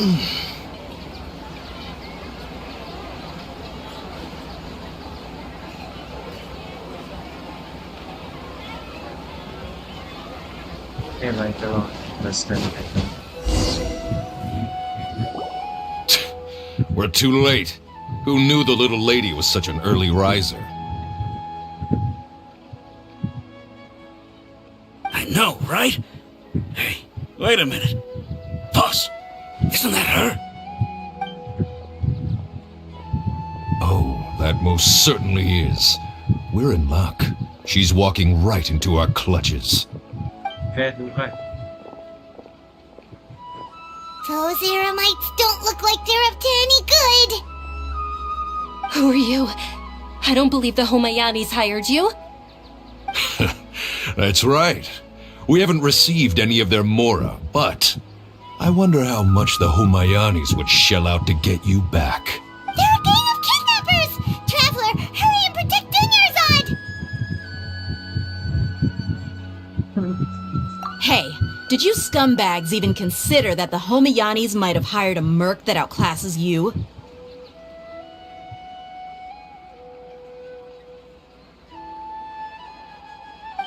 Okay, like less than I think. We're too late. Who knew the little lady was such an early riser? I know, right? Hey, wait a minute. Boss, isn't that her? Oh, that most certainly is. We're in luck. She's walking right into our clutches. Kaya duka. Those Eremites don't look like they're up to any good. Who are you? I don't believe the Homayanis hired you. That's right. We haven't received any of their mora, but I wonder how much the Homayanis would shell out to get you back. They're a gang of kidnappers! Traveler, hurry and protect Dunyarzad! Hey, did you scumbags even consider that the Homayanis might have hired a merc that outclasses you?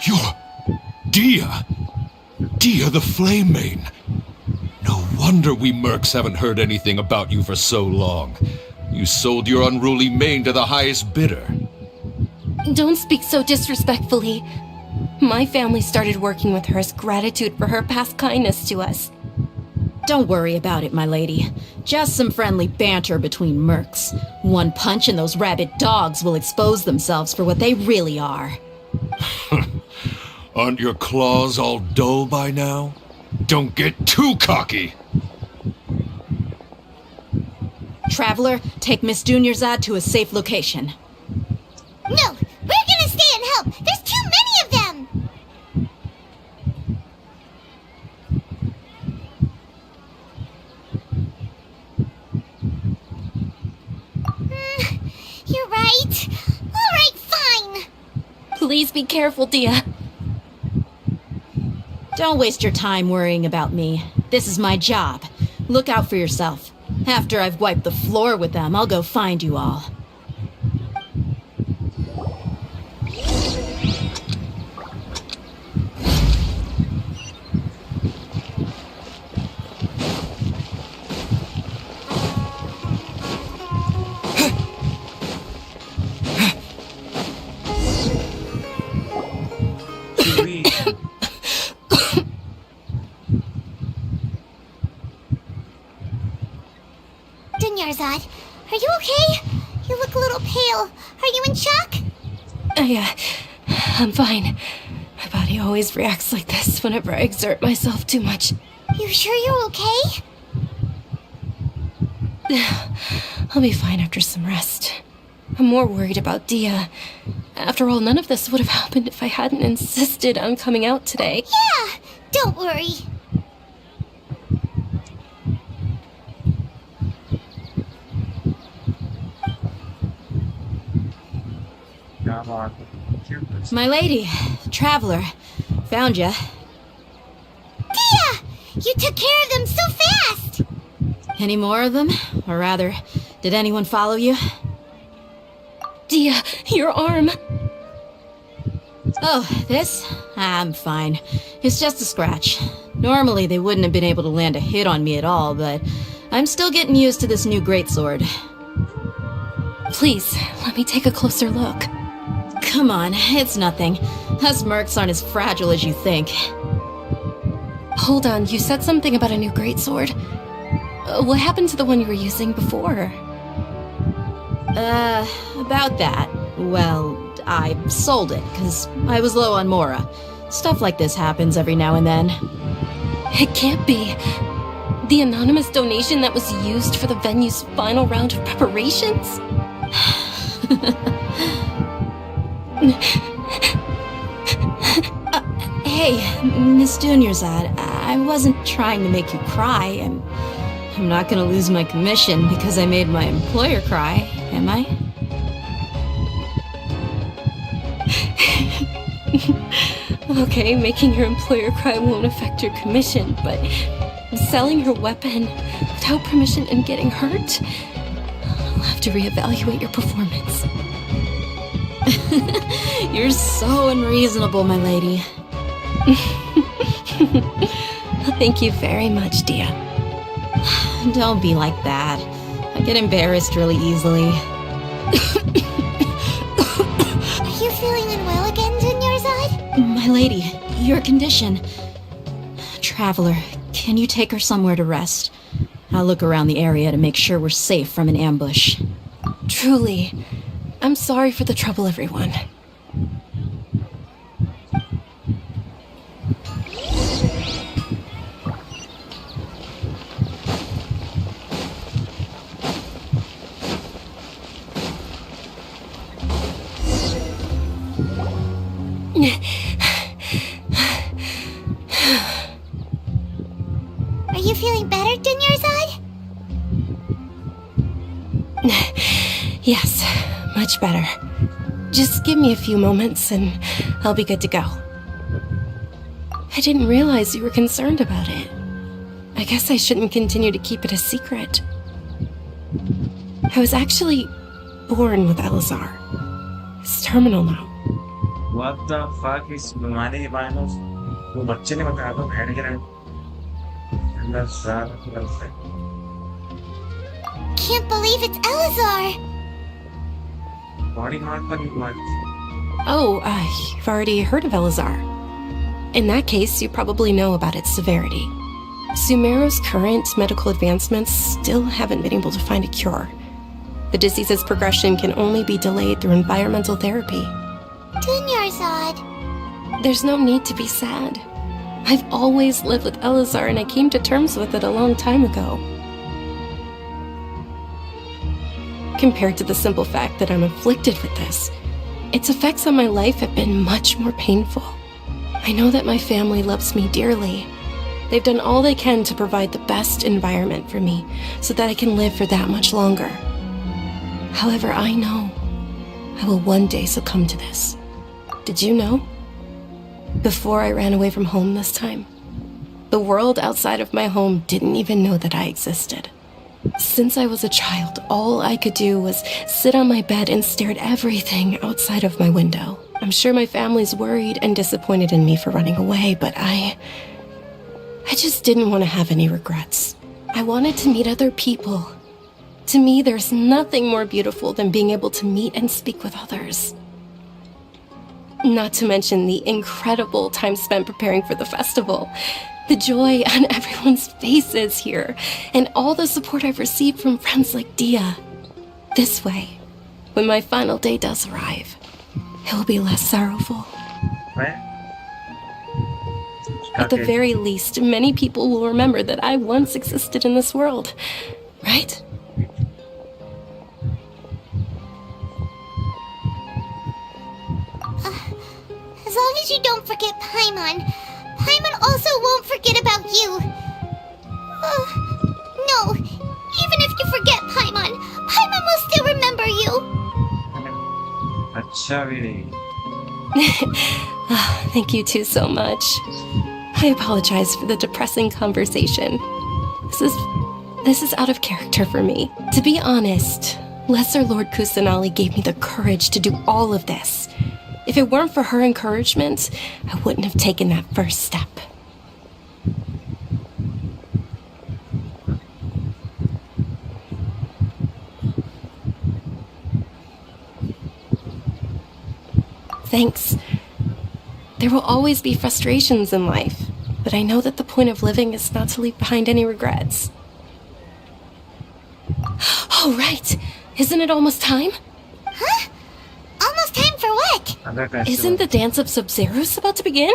You're... Dia! Dia the Flame Mane! No wonder we mercs haven't heard anything about you for so long. You sold your unruly mane to the highest bidder. Don't speak so disrespectfully. My family started working with her as gratitude for her past kindness to us. Don't worry about it, my lady. Just some friendly banter between mercs. One punch and those rabid dogs will expose themselves for what they really are. Aren't your claws all dull by now? Don't get too cocky! Traveler, take Miss Dunyarzad to a safe location. No, we're gonna stay and help. There's too many of them. You're right. All right, fine. Please be careful, Dia. Don't waste your time worrying about me. This is my job. Look out for yourself. After I've wiped the floor with them, I'll go find you all. Dunyarzad, are you okay? You look a little pale. Are you in shock? I'm fine. My body always reacts like this whenever I exert myself too much. You sure you're okay? I'll be fine after some rest. I'm more worried about Dia. After all, none of this would have happened if I hadn't insisted on coming out today. Yeah, don't worry. My lady, Traveler, found ya. Dia! You took care of them so fast! Any more of them? Or rather, did anyone follow you? Dia, your arm! Oh, this? I'm fine. It's just a scratch. Normally they wouldn't have been able to land a hit on me at all, but I'm still getting used to this new greatsword. Please, let me take a closer look. Come on, it's nothing. Us mercs aren't as fragile as you think. Hold on, you said something about a new greatsword. What happened to the one you were using before? About that. Well, I sold it, because I was low on mora. Stuff like this happens every now and then. It can't be. The anonymous donation that was used for the venue's final round of preparations? Hey, Miss Dunyarzad, I wasn't trying to make you cry. I'm not gonna lose my commission because I made my employer cry, am I? Okay, making your employer cry won't affect your commission, but selling her weapon without permission and getting hurt. I'll have to reevaluate your performance. You're so unreasonable, my lady. Thank you very much, Dia. Don't be like that. I get embarrassed really easily. Are you feeling unwell again, Dunyarzad? My lady, your condition. Traveler, can you take her somewhere to rest? I'll look around the area to make sure we're safe from an ambush. Truly, I'm sorry for the trouble, everyone. Are you feeling better, Dunyarzad? Yes, much better. Just give me a few moments and I'll be good to go. I didn't realize you were concerned about it. I guess I shouldn't continue to keep it a secret. I was actually born with Elazar. It's terminal now. What the fuck is बीमारी virus? वो बच्चे ने बताया तो बैठ गया। अंदर सारा Can't believe it's Elazar! body mark पर बीमारी। Oh, you've already heard of Elazar. In that case, you probably know about its severity. Sumeru's current medical advancements still haven't been able to find a cure. The disease's progression can only be delayed through environmental therapy. Dunyarzad! There's no need to be sad. I've always lived with Elazar and I came to terms with it a long time ago. Compared to the simple fact that I'm afflicted with this, its effects on my life have been much more painful. I know that my family loves me dearly. They've done all they can to provide the best environment for me so that I can live for that much longer. However, I know I will one day succumb to this. Did you know? Before I ran away from home this time, the world outside of my home didn't even know that I existed. Since I was a child, all I could do was sit on my bed and stare at everything outside of my window. I'm sure my family's worried and disappointed in me for running away, but I just didn't want to have any regrets. I wanted to meet other people. To me, there's nothing more beautiful than being able to meet and speak with others. Not to mention the incredible time spent preparing for the festival. The joy on everyone's faces here, and all the support I've received from friends like Dia. This way, when my final day does arrive, it will be less sorrowful. मैं At the very least, many people will remember that I once existed in this world, right? As long as you don't forget Paimon, Paimon also won't forget about you. No, even if you forget Paimon, Paimon will still remember you. अच्छा भी नहीं। Thank you two so much. I apologize for the depressing conversation. This is out of character for me. To be honest, Lesser Lord Kusanali gave me the courage to do all of this. If it weren't for her encouragement, I wouldn't have taken that first step. Thanks. There will always be frustrations in life, but I know that the point of living is not to leave behind any regrets. Oh, right! Isn't it almost time? Huh? Almost time for what? अंदर कैसे Isn't the dance of Sub-Zeros about to begin?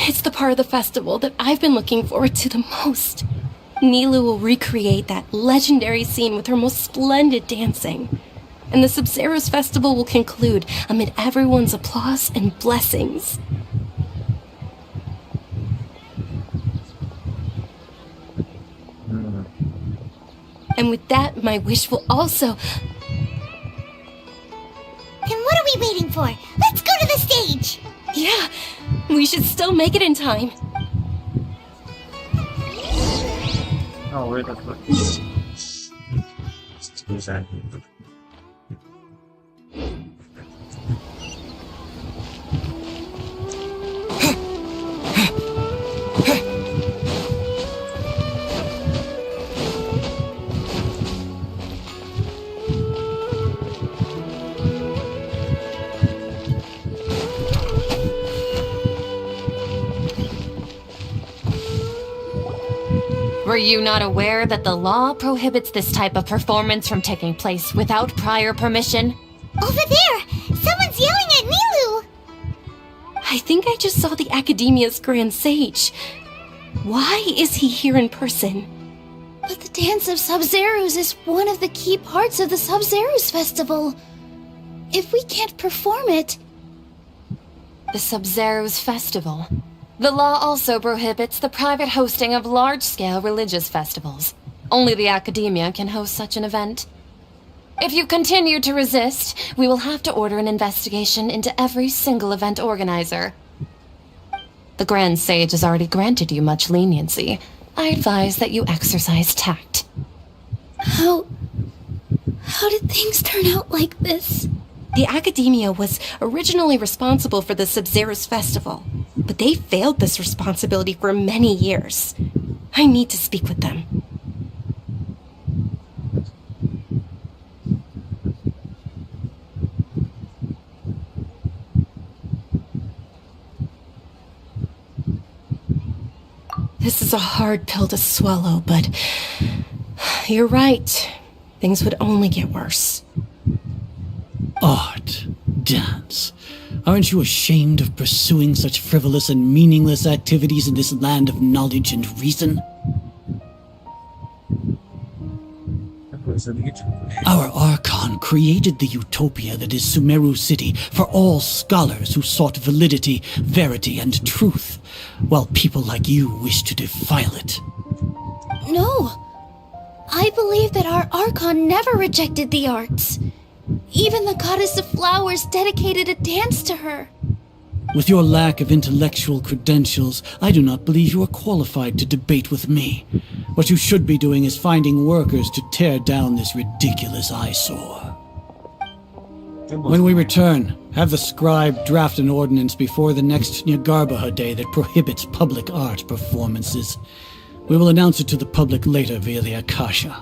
It's the part of the festival that I've been looking forward to the most. Nilu will recreate that legendary scene with her most splendid dancing. And the Sub-Zeros festival will conclude amid everyone's applause and blessings. And with that, my wish will also... Then what are we waiting for? Let's go to the stage! Yeah, we should still make it in time. Oh, wait, that's what. Exactly. Were you not aware that the law prohibits this type of performance from taking place without prior permission? Over there! Someone's yelling at Nilu! I think I just saw the Academia's Grand Sage. Why is he here in person? But the Dance of Sub-Zerus is one of the key parts of the Sub-Zerus Festival. If we can't perform it... The Sub-Zerus Festival. The law also prohibits the private hosting of large-scale religious festivals. Only the Academia can host such an event. If you continue to resist, we will have to order an investigation into every single event organizer. The Grand Sage has already granted you much leniency. I advise that you exercise tact. How did things turn out like this? The Academia was originally responsible for the Sub-Zerus Festival, but they failed this responsibility for many years. I need to speak with them. This is a hard pill to swallow, but you're right. Things would only get worse. Art, dance. Aren't you ashamed of pursuing such frivolous and meaningless activities in this land of knowledge and reason? Our Archon created the utopia that is Sumeru City for all scholars who sought validity, verity, and truth, while people like you wish to defile it. No. I believe that our Archon never rejected the arts. Even the goddess of flowers dedicated a dance to her. With your lack of intellectual credentials, I do not believe you are qualified to debate with me. What you should be doing is finding workers to tear down this ridiculous eyesore. When we return, have the scribe draft an ordinance before the next Nyagarbha day that prohibits public art performances. We will announce it to the public later via the Akasha.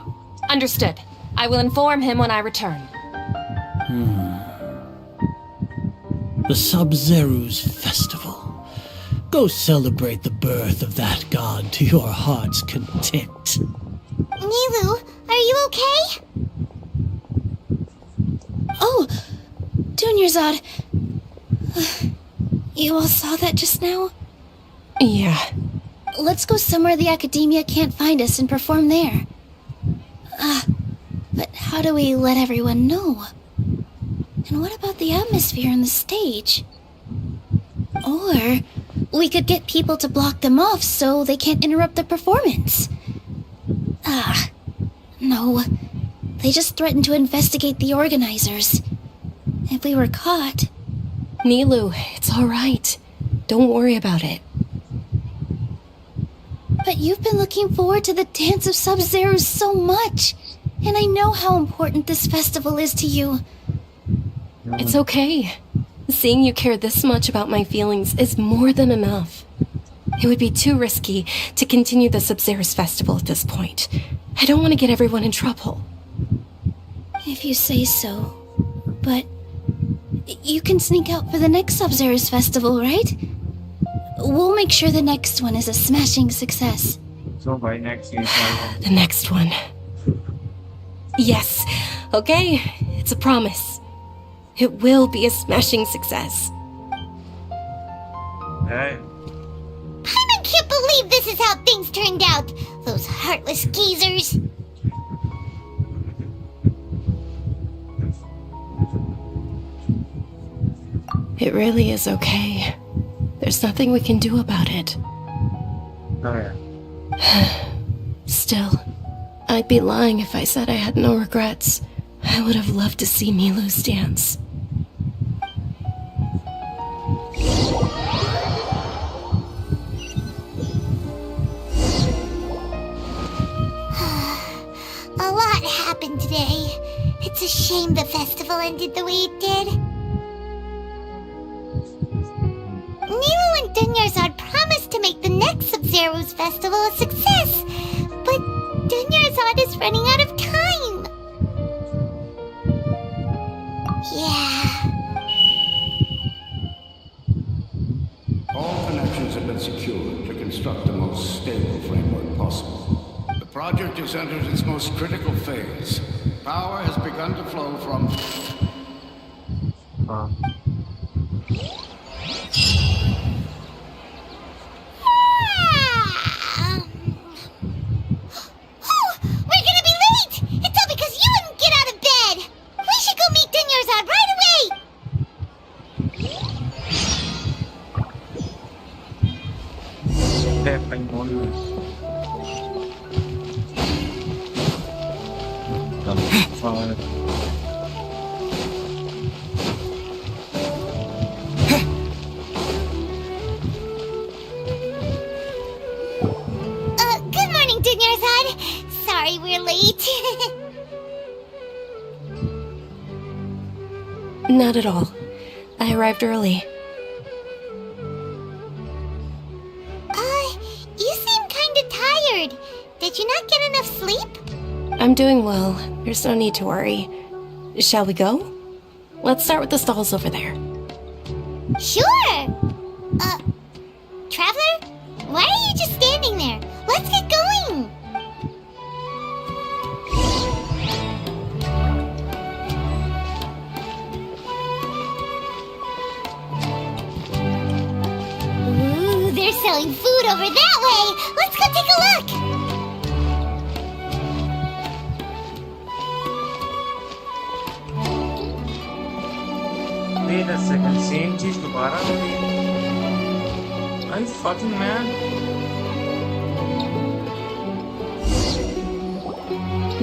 Understood. I will inform him when I return. The Sub-Zerus Festival. Go celebrate the birth of that god to your heart's content. Nilu, are you okay? Oh, Dunyarzad. You all saw that just now? Yeah. Let's go somewhere the Academia can't find us and perform there. But how do we let everyone know? And what about the atmosphere on the stage? Or we could get people to block them off so they can't interrupt the performance. No. They just threatened to investigate the organizers. If we were caught... Nilu, it's all right. Don't worry about it. But you've been looking forward to the Dance of Sub-Zerus so much. And I know how important this festival is to you. It's okay. Seeing you care this much about my feelings is more than enough. It would be too risky to continue the Sub-Zerus Festival at this point. I don't want to get everyone in trouble. If you say so. But you can sneak out for the next Sub-Zerus Festival, right? We'll make sure the next one is a smashing success. So by next year, The next one. Yes. Okay. It's a promise. It will be a smashing success. hey, I can't believe this is how things turned out. Those heartless geezers. It really is okay. There's nothing we can do about it. oh yeah. Still, I'd be lying if I said I had no regrets. I would have loved to see Nilu's dance. today. It's a shame the festival ended the way it did. Nilo and Dunyarzad promised to make the next Sub-Zero's festival a success, but Dunyarzad is running out of time. Yeah. All connections have been secured to construct the most stable framework possible. The project has entered its most critical phase. Power has begun to flow from... We're gonna be late! It's all because you wouldn't get out of bed! We should go meet Dunyarzad right away! Good morning, Dunyarzad. Sorry we're late. Not at all. I arrived early. You seem kinda tired. Did you not get enough sleep? I'm doing well. There's no need to worry. Shall we go? Let's start with the stalls over there. Sure! Traveler? Why are you just standing there? Let's get going! Ooh, they're selling food over that way! Let's go take a look! Wait a second, same cheese दोबारा हो गई? Are you fucking mad?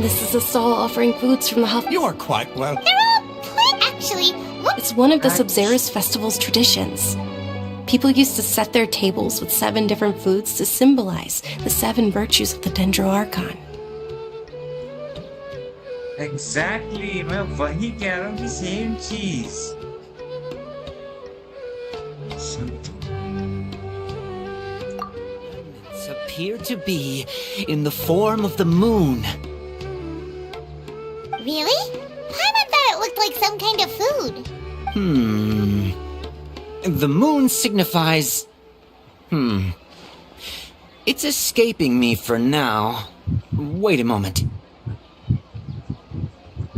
This is a stall offering foods from the Huff. You are quite well. They're all actually, what? It's one of the Sub-Zero's festival's traditions. People used to set their tables with 7 different foods to symbolize the 7 virtues of the Dendro Archon. Exactly, मैं वही कह रहा हूँ कि same cheese. Appear to be in the form of the moon. Really? Paimon thought it looked like some kind of food. The moon signifies... It's escaping me for now. Wait a moment.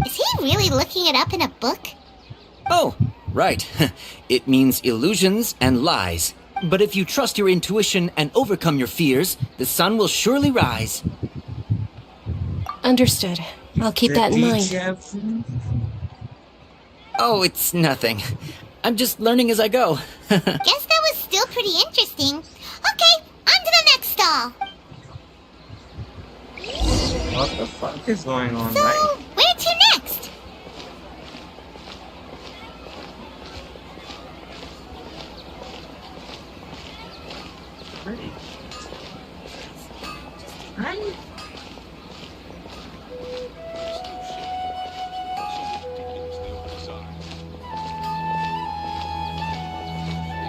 Is he really looking it up in a book? Oh, right. It means illusions and lies. But if you trust your intuition and overcome your fears, the sun will surely rise. Understood. I'll keep that in mind. Oh, it's nothing. I'm just learning as I go. Guess that was still pretty interesting. Okay, on to the next stall. What the fuck is going on, So, right? where to next? Pretty. Right?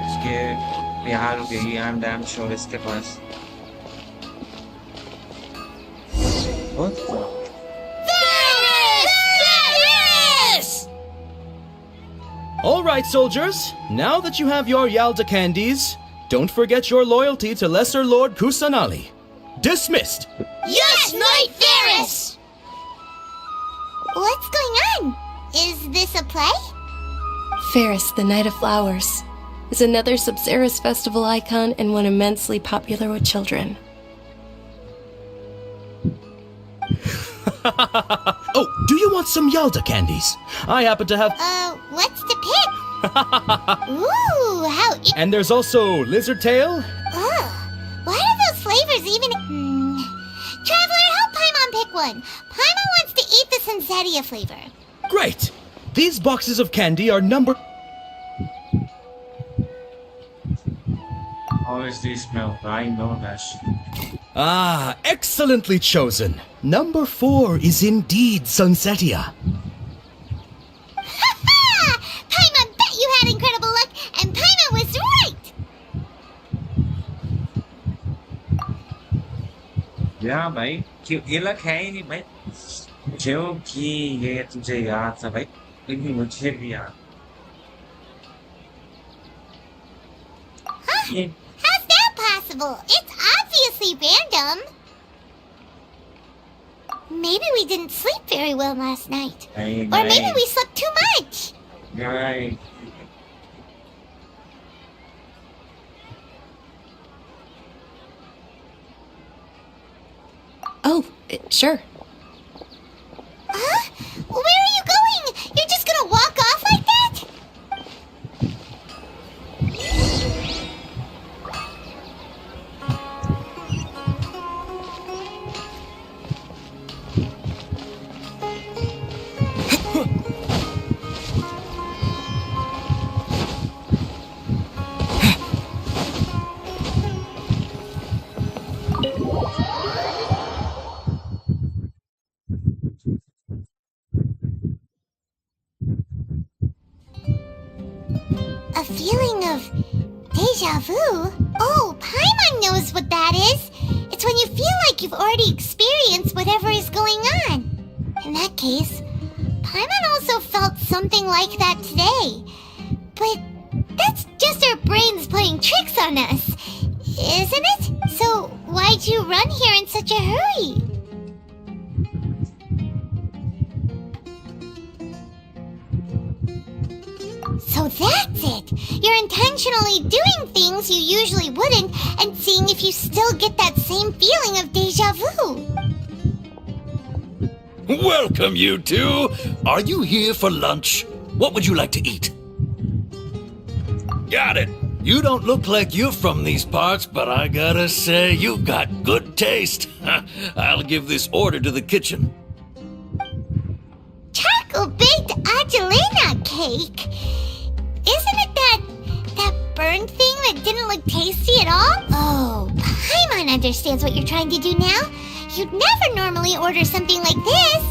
इसके बिहार गई I'm damn sure इसके पास What the? All right, soldiers. Now that you have your Yalda candies, don't forget your loyalty to Lesser Lord Kusanali. Dismissed. Yes, Knight Ferris! What's going on? Is this a play? Ferris, the Knight of Flowers, is another Sub-Zero's festival icon and one immensely popular with children. Oh, do you want some Yalda candies? I happen to have... What's to pick? Ooh, how... And there's also Lizard Tail. Ugh, why do those flavors even... Traveler, help Paimon pick one. Paimon wants to eat the Sensetia flavor. Great. These boxes of candy are numbered... Always these smell. I know that shit. Ah, excellently chosen. Number 4 is indeed Sunsetia. Ha! Paimon bet you had incredible luck, and Paimon was right! या भाई क्यों ये luck है ही नहीं भाई क्योंकि ये तुझे याद था भाई लेकिन मुझे भी याद ये How's that possible? It's obviously random. Maybe we didn't sleep very well last night. नहीं Or maybe नहीं we slept too much. नहीं Oh, sure. Huh? Where are you going? You're just gonna walk off like that? A feeling of deja vu? Oh, Paimon knows what that is. It's when you feel like you've already experienced whatever is going on. In that case, Paimon also felt something like that today. But that's just our brains playing tricks on us, isn't it? So why'd you run here in such a hurry? So that's it! You're intentionally doing things you usually wouldn't and seeing if you still get that same feeling of deja vu. Welcome, you two. Are you here for lunch? What would you like to eat? Got it. You don't look like you're from these parts, but I gotta say, you've got good taste. I'll give this order to the kitchen. Chocolate-baked Angelina cake? Isn't it that burned thing that didn't look tasty at all? Oh, Paimon understands what you're trying to do now. You'd never normally order something like this.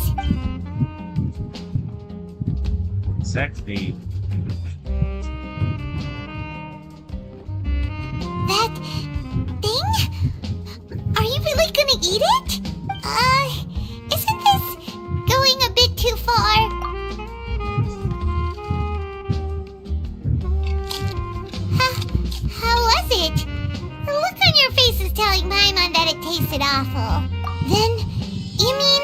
exactly That thing? Are you really gonna eat it? Isn't this going a bit too far? How was it? The look on your face is telling Paimon that it tasted awful. Then, you mean...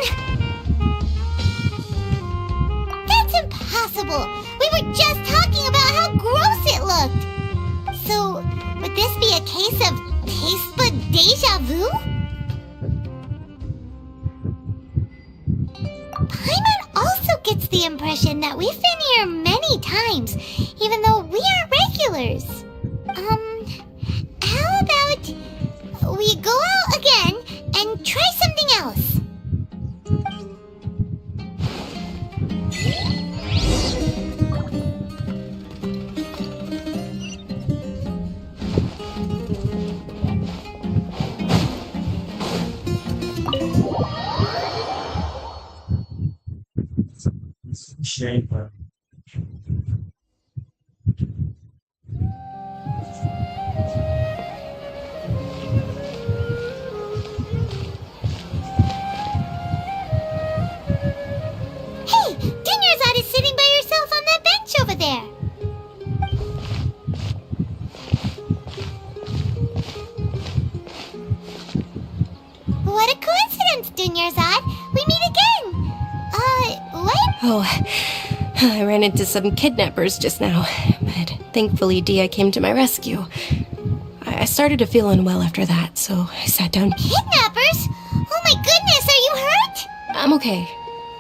That's impossible! We were just talking about how gross it looked! So, would this be a case of taste bud deja vu? Paimon also gets the impression that we've been here many times, even though we aren't regulars. How about we go out again and try something else? shape Hey, Dinyarzad is sitting by herself on that bench over there. What a coincidence, Dinyarzad. We meet again. What? Oh, I ran into some kidnappers just now, but thankfully Dia came to my rescue. I started to feel unwell after that, so I sat down. Kidnappers? Oh my goodness, are you hurt? I'm okay.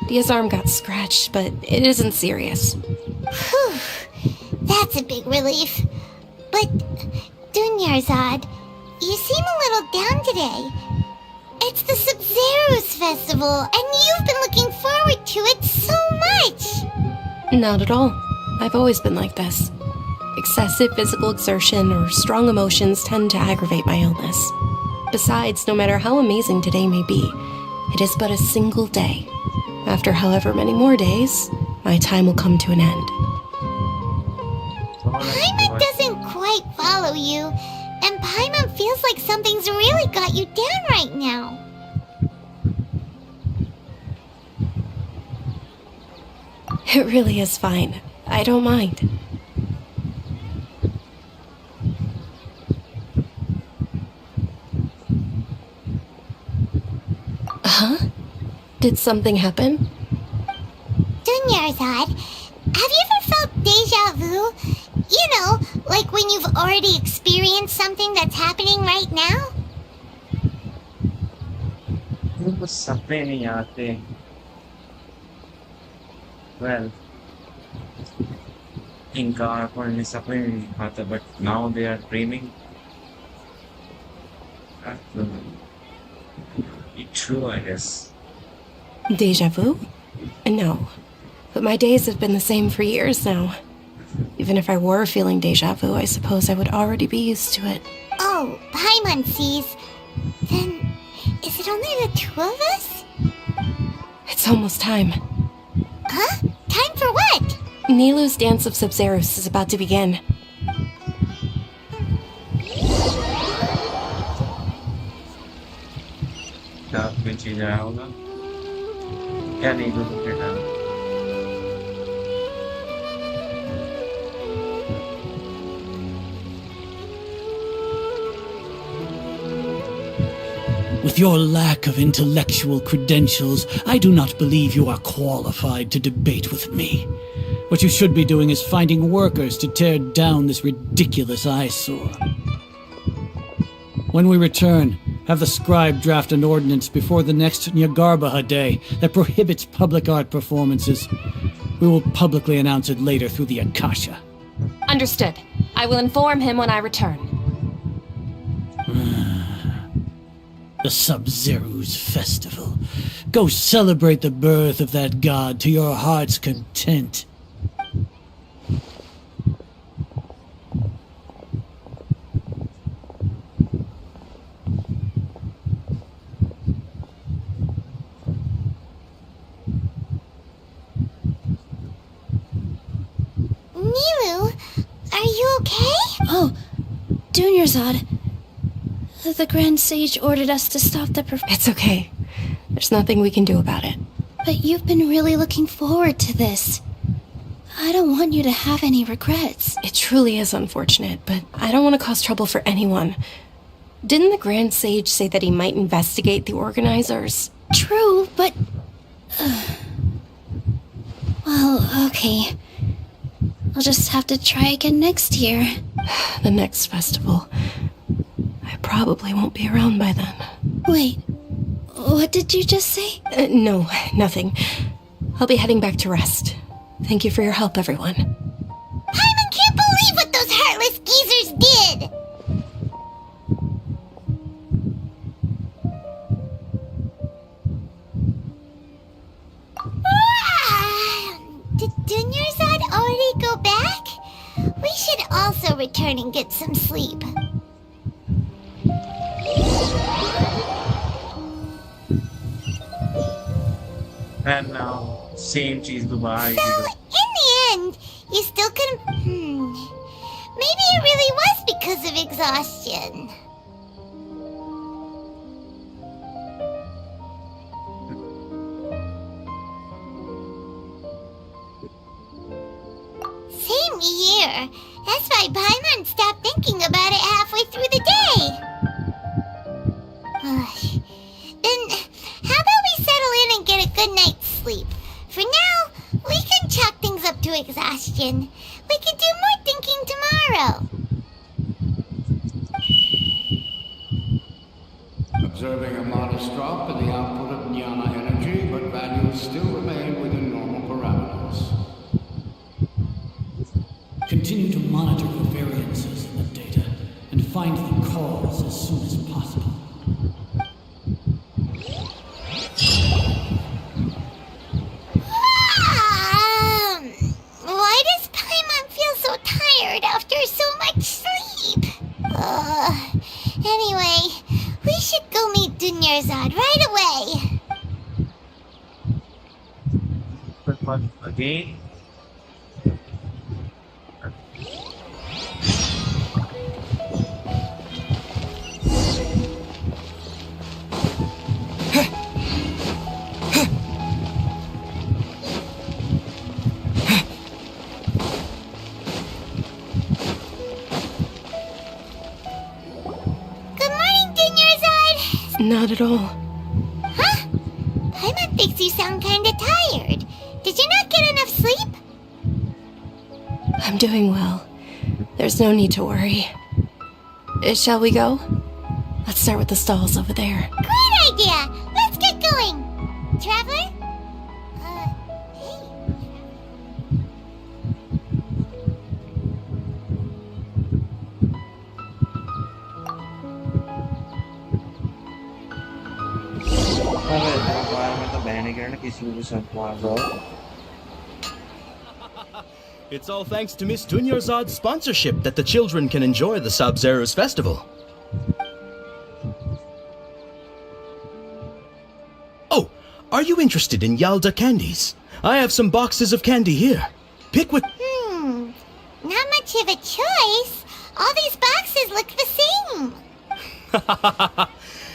Dia's arm got scratched, but it isn't serious. Whew. That's a big relief. But, Dunyarzad, you seem a little down today. It's the Sub-Zero's festival, and you've been looking forward to it so much! Not at all. I've always been like this. Excessive physical exertion or strong emotions tend to aggravate my illness. Besides, no matter how amazing today may be, it is but a single day. After however many more days, my time will come to an end. Paimon doesn't quite follow you, and Paimon feels like something's really got you down right now. It really is fine. I don't mind. Huh? Did something happen? Dunyarzad, have you ever felt deja vu? You know, like when you've already experienced something that's happening right now? उनको सपने नहीं आते. Well, इनका आंखों में सपने नहीं आता, but now they are dreaming. That will be true, I guess. Deja vu? No. But my days have been the same for years now. Even if I were feeling deja vu, I suppose I would already be used to it. Oh, Paimon sees. Then, is it only the two of us? It's almost time. Huh? Time for what? Nilu's Dance of Sub-Zerus is about to begin. क्या कोई चीज आया होगा? क्या नहीं हो बेटा? With your lack of intellectual credentials, I do not believe you are qualified to debate with me. What you should be doing is finding workers to tear down this ridiculous eyesore. When we return, have the scribe draft an ordinance before the next Nyagarbaha Day that prohibits public art performances. We will publicly announce it later through the Akasha. Understood. I will inform him when I return. The Sub-Zerus Festival. Go celebrate the birth of that god to your heart's content. Nilu, are you okay? Oh, Dunyarzad. The Grand Sage ordered us to stop the It's okay. There's nothing we can do about it. But you've been really looking forward to this. I don't want you to have any regrets. It truly is unfortunate, but I don't want to cause trouble for anyone. Didn't the Grand Sage say that he might investigate the organizers? True, but... well, okay. I'll just have to try again next year. The next festival. I probably won't be around by then. Wait, what did you just say? No, nothing. I'll be heading back to rest. Thank you for your help, everyone. Paimon can't believe what those heartless geezers did! Did Dunyarzad already go back? We should also return and get some sleep. And now, same cheese Dubai. So, in the end, you still couldn't... Maybe it really was because of exhaustion. Same here. That's why Paimon stopped thinking about it halfway through the day. Then, how about we settle in and get a good night's sleep? For now, we can chalk things up to exhaustion. We can do more thinking tomorrow. Observing a modest drop in the output of jnana energy, but values still remain within normal parameters. Continue to monitor for variances in the data and find the cause as soon as possible. Why does Paimon feel so tired after so much sleep? Anyway, we should Dunyarzad right away. But again. Good morning, Dunyarzad. Not at all. Huh? Paimon thinks you sound kinda tired. Did you not get enough sleep? I'm doing well. There's no need to worry. Shall we go? Let's start with the stalls over there. Great idea! Let's get going! Traveler? Hey. It's all thanks to Miss Dunyarzad's sponsorship that the children can enjoy the Sub-Zero's festival. Oh, are you interested in Yalda candies? I have some boxes of candy here. Pick what... Not much of a choice. All these boxes look the same.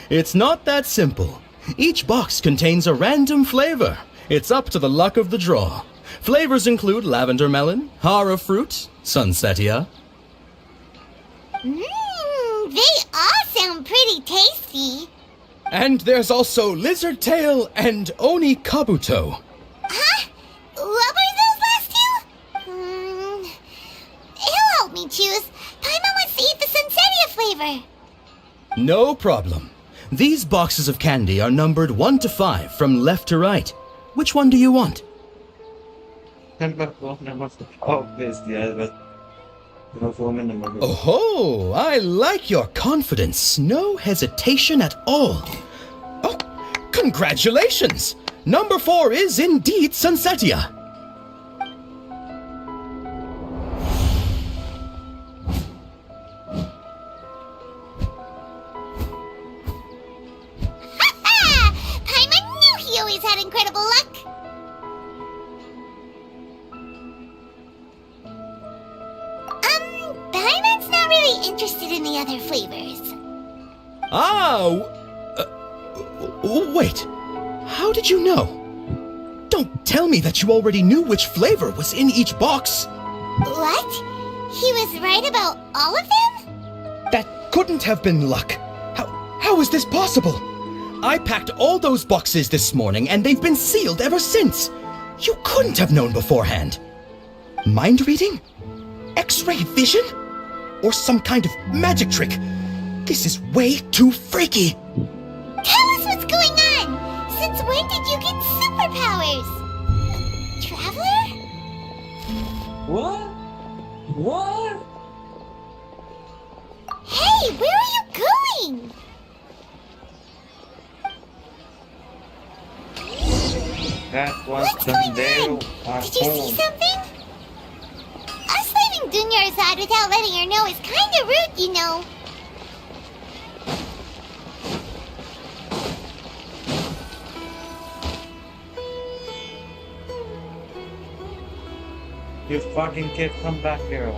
It's not that simple. Each box contains a random flavor. It's up to the luck of the draw. Flavors include lavender melon, hara fruit, sunsetia. They all sound pretty tasty. And there's also lizard tail and oni kabuto. Huh? What were those last two? He'll help me choose. Paimon wants to eat the sunsetia flavor. No problem. These boxes of candy are numbered 1 to 5 from left to right. Which one do you want? Oh, I like your confidence. No hesitation at all. Oh, congratulations! Number 4 is indeed Sunsetia. Ha! Paimon knew he always had incredible luck. Paimon's not really interested in the other flavors. Wait. How did you know? Don't tell me that you already knew which flavor was in each box. What? He was right about all of them? That couldn't have been luck. How is this possible? I packed all those boxes this morning and they've been sealed ever since. You couldn't have known beforehand. Mind reading? X-ray vision? Or some kind of magic trick? This is way too freaky. Tell us what's going on! Since when did you get superpowers? Traveler? What? What? Hey, where are you going? That was What's the going day on? our Did you see home. something? Us leaving Dunyarzad without letting her know is kinda rude, you know. You fucking kid, come back here.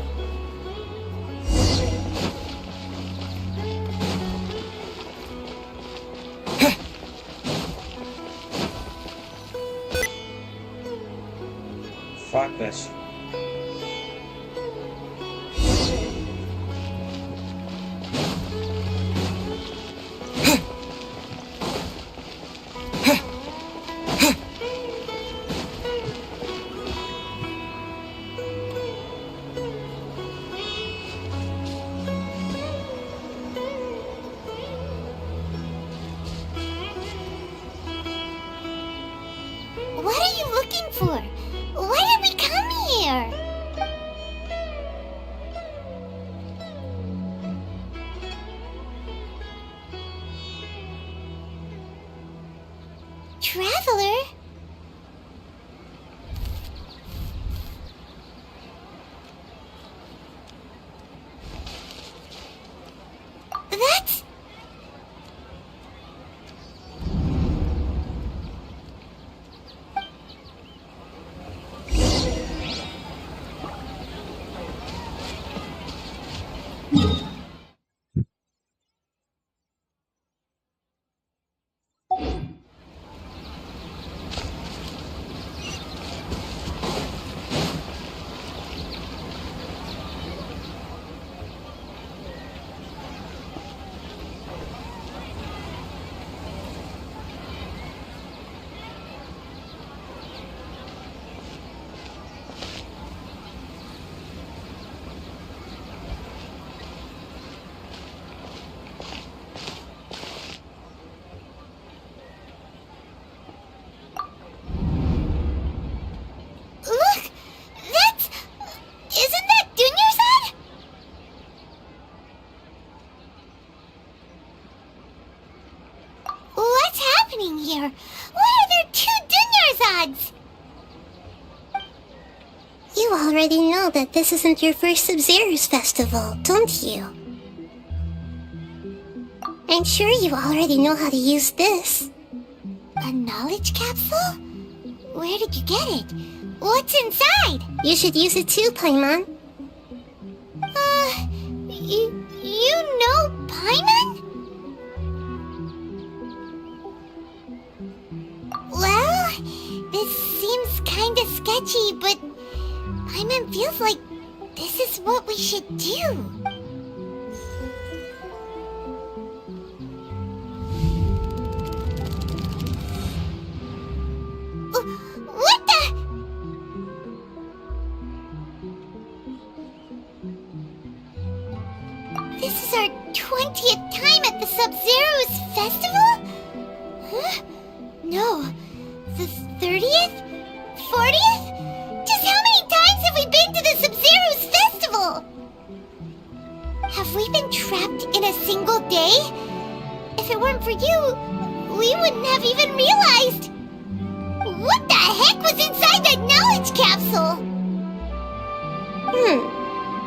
Fuck this. What are you looking for? Why did we come here? Traveler? already know that this isn't your first Sub-Zero's festival, don't you? I'm sure you already know how to use this. A knowledge capsule? Where did you get it? What's inside? You should use it too, Paimon. You know Paimon? Well, this seems kinda sketchy, but Paimon feels like this is what we should do. What the? This is our 20th time at the Sub-Zero's festival? Huh? No. The 30th? 40th? Just how many times have we been to the Sub-Zero's festival? Have we been trapped in a single day? If it weren't for you, we wouldn't have even realized. What the heck was inside that knowledge capsule?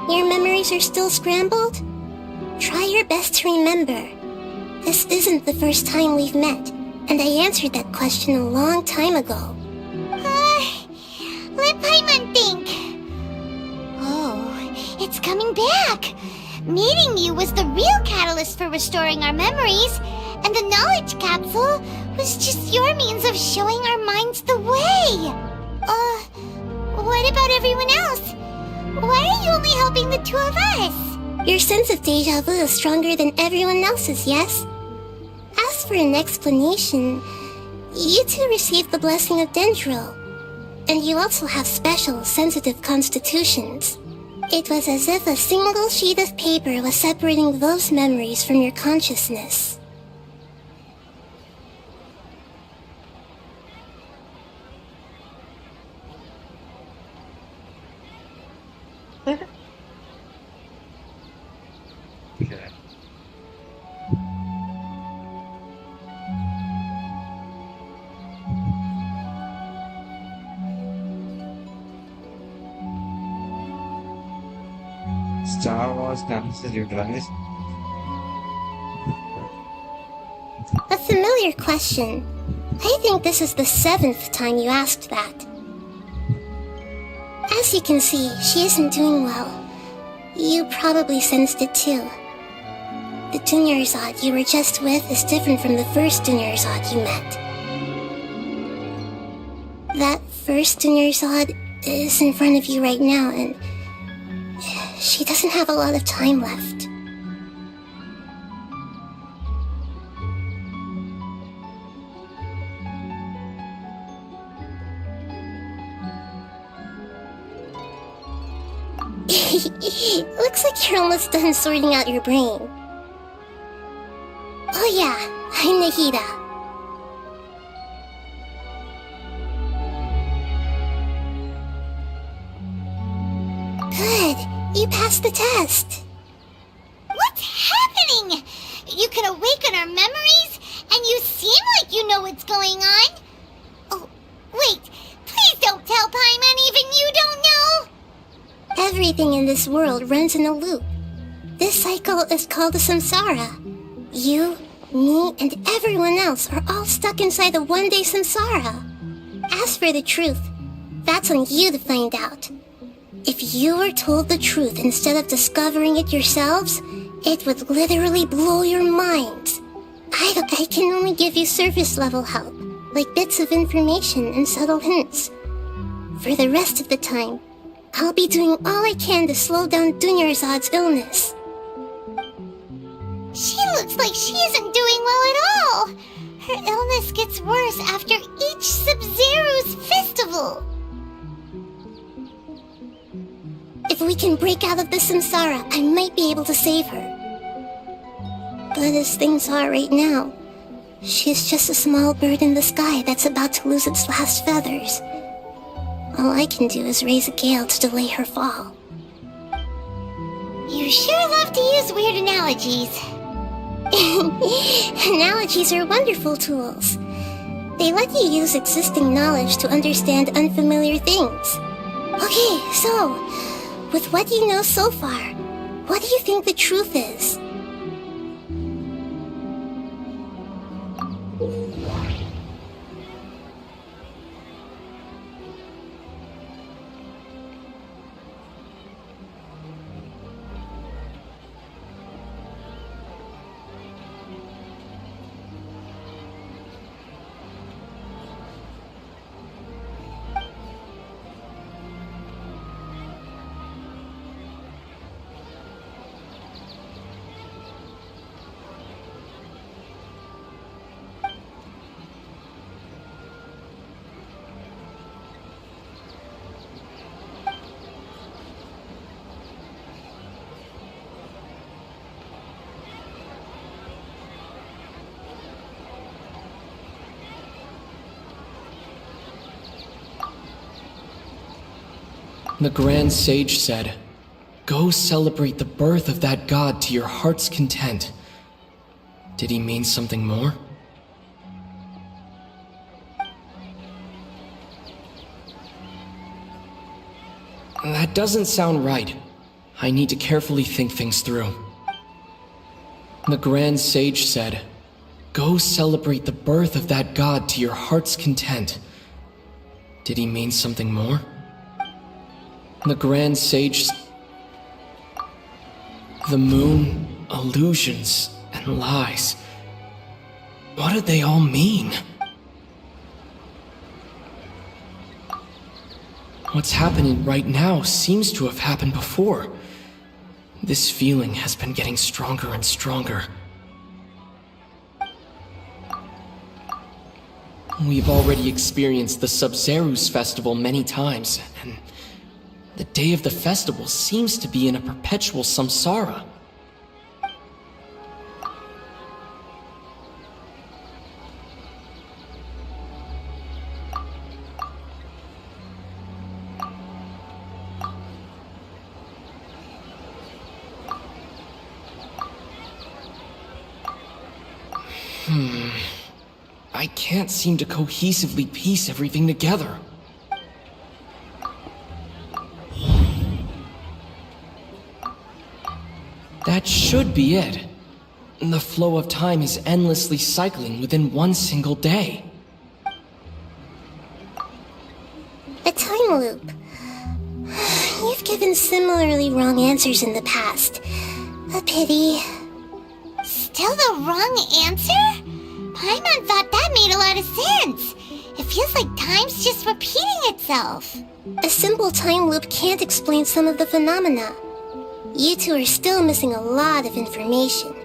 Your memories are still scrambled? Try your best to remember. This isn't the first time we've met, and I answered that question a long time ago. Let Paimon think. Oh, it's coming back. Meeting you was the real catalyst for restoring our memories, and the knowledge capsule was just your means of showing our minds the way. What about everyone else? Why are you only helping the two of us? Your sense of deja vu is stronger than everyone else's, yes? As for an explanation, you two received the blessing of Dendro, and you also have special, sensitive constitutions. It was as if a single sheet of paper was separating those memories from your consciousness. Okay. Star Wars campuses utilized. A familiar question. I think this is the 7th time you asked that. As you can see, she isn't doing well. You probably sensed it too. The Dunyarzad you were just with is different from the first Dunyarzad you met. That first Dunyarzad is in front of you right now, and she doesn't have a lot of time left. Looks like you're almost done sorting out your brain. Oh yeah, I'm Nahida. Good, you passed the test. What's happening? You can awaken our memories, and you seem like you know what's going on. Oh, wait, please don't tell Paimon even you don't know. Everything in this world runs in a loop. This cycle is called the samsara. You, me, and everyone else are all stuck inside the one-day samsara. As for the truth, that's on you to find out. If you were told the truth instead of discovering it yourselves, it would literally blow your minds. I can only give you surface-level help, like bits of information and subtle hints. For the rest of the time, I'll be doing all I can to slow down Dunyarzad's illness. She looks like she isn't doing well at all. Her illness gets worse after each Sub-Zero's festival. If we can break out of the samsara, I might be able to save her. But as things are right now, she's just a small bird in the sky that's about to lose its last feathers. All I can do is raise a gale to delay her fall. You sure love to use weird analogies. Analogies are wonderful tools. They let you use existing knowledge to understand unfamiliar things. Okay, so, with what you know so far, what do you think the truth is? The Grand Sage said, "Go celebrate the birth of that god to your heart's content." Did he mean something more? That doesn't sound right. I need to carefully think things through. The Grand Sage said, "Go celebrate the birth of that god to your heart's content." Did he mean something more? The Grand Sage... The moon, illusions, and lies. What did they all mean? What's happening right now seems to have happened before. This feeling has been getting stronger and stronger. We've already experienced the Sub-Zerus festival many times, and the day of the festival seems to be in a perpetual samsara. I can't seem to cohesively piece everything together. That should be it. The flow of time is endlessly cycling within one single day. A time loop. You've given similarly wrong answers in the past. A pity. Still the wrong answer? Paimon thought that made a lot of sense. It feels like time's just repeating itself. A simple time loop can't explain some of the phenomena. You two are still missing a lot of information.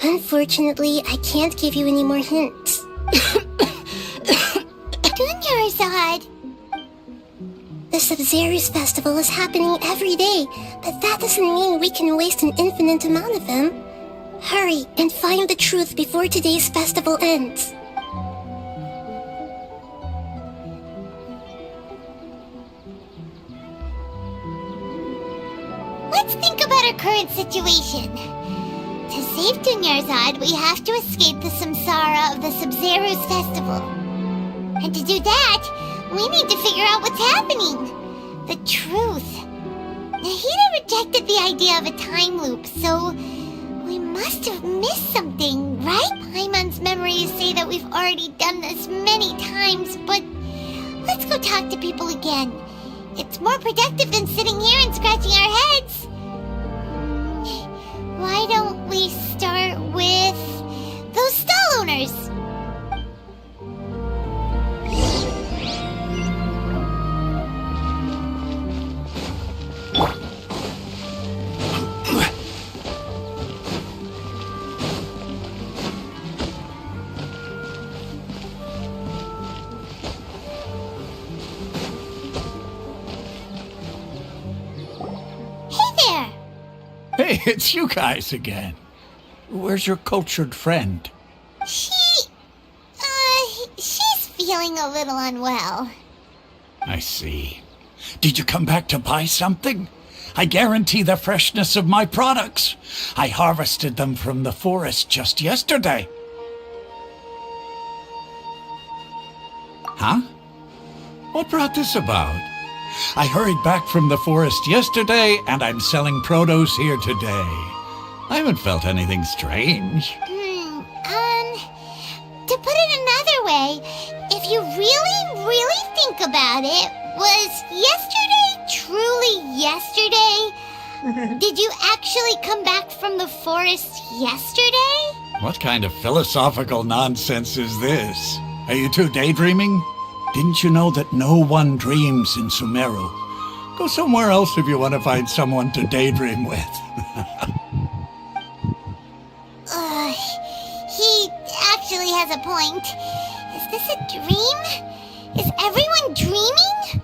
Unfortunately, I can't give you any more hints. Dunyarzad! The Sub-Zerus festival is happening every day, but that doesn't mean we can waste an infinite amount of them. Hurry and find the truth before today's festival ends. Let's think about our current situation. To save Dunyarzad, we have to escape the samsara of the Sub-Zerus festival. And to do that, we need to figure out what's happening. The truth. Nahida rejected the idea of a time loop, so we must have missed something, right? Paimon's memories say that we've already done this many times, but let's go talk to people again. It's more productive than sitting here and scratching our heads. Why don't we start with those stall owners? Hey, it's you guys again. Where's your cultured friend? She's feeling a little unwell. I see. Did you come back to buy something? I guarantee the freshness of my products. I harvested them from the forest just yesterday. Huh? What brought this about? I hurried back from the forest yesterday, and I'm selling produce here today. I haven't felt anything strange. To put it another way, if you really think about it, was yesterday truly yesterday? Did you actually come back from the forest yesterday? What kind of philosophical nonsense is this? Are you two daydreaming? Didn't you know that no one dreams in Sumeru? Go somewhere else if you want to find someone to daydream with. He actually has a point. Is this a dream? Is everyone dreaming?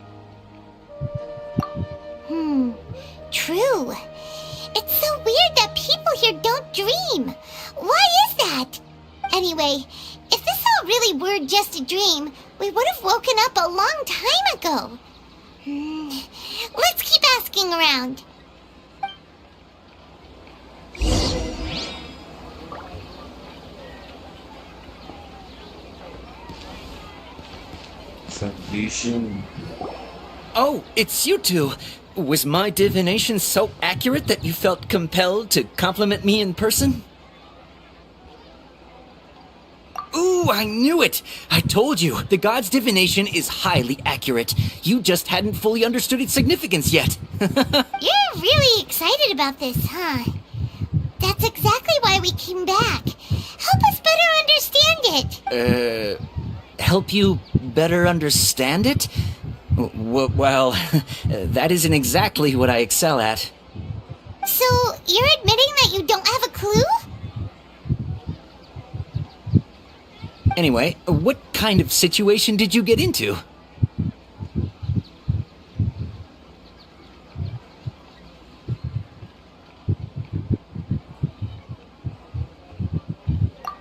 True. It's so weird that people here don't dream. Why is that? Anyway, if this all really were just a dream, we would have woken up a long time ago. Let's keep asking around. Submission. Oh, it's you two. Was my divination so accurate that you felt compelled to compliment me in person? Ooh, I knew it! I told you, the god's divination is highly accurate. You just hadn't fully understood its significance yet. You're really excited about this, huh? That's exactly why we came back. Help us better understand it. Help you better understand it? Well, that isn't exactly what I excel at. So, you're admitting that you don't have a clue? Anyway, what kind of situation did you get into?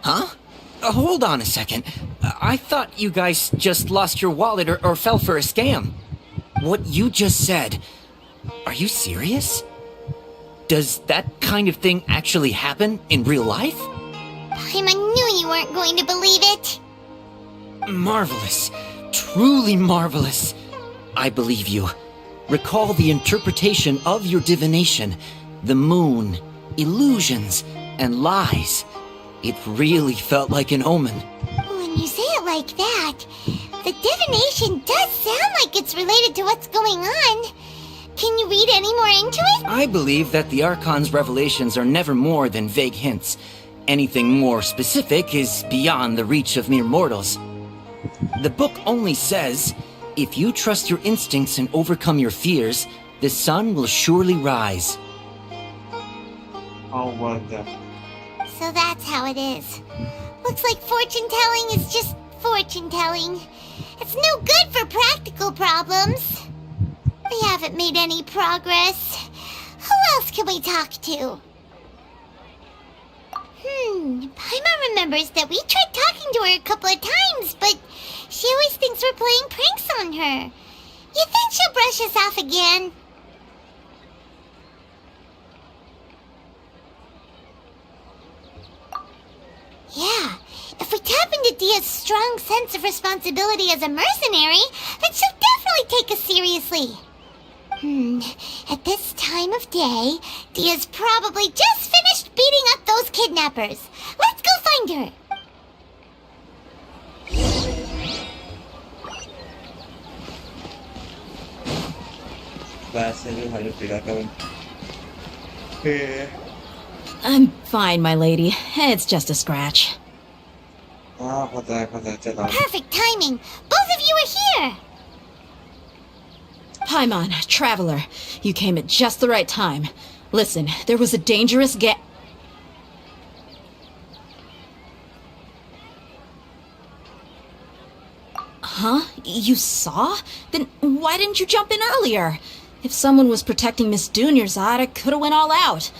Huh? Hold on a second. I thought you guys just lost your wallet or fell for a scam. What you just said, are you serious? Does that kind of thing actually happen in real life? Paimon knew you weren't going to believe it. Marvelous. Truly marvelous. I believe you. Recall the interpretation of your divination, the moon, illusions, and lies. It really felt like an omen. When you say it like that, the divination does sound like it's related to what's going on. Can you read any more into it? I believe that the Archon's revelations are never more than vague hints. Anything more specific is beyond the reach of mere mortals. The book only says, if you trust your instincts and overcome your fears, the sun will surely rise. Oh, what the... So that's how it is. Looks like fortune-telling is just fortune-telling. It's no good for practical problems. We haven't made any progress. Who else can we talk to? Paimon remembers that we tried talking to her a couple of times, but she always thinks we're playing pranks on her. You think she'll brush us off again? Yeah, if we tap into Dia's strong sense of responsibility as a mercenary, then she'll definitely take us seriously. At this time of day, Dia's probably just finished beating up those kidnappers. Let's go find her. I'm fine, my lady. It's just a scratch. Perfect timing. Both of you are here. Paimon, traveler, you came at just the right time. Listen, there was a dangerous Huh? You saw? Then why didn't you jump in earlier? If someone was protecting Miss Dunyarzad, I could have went all out.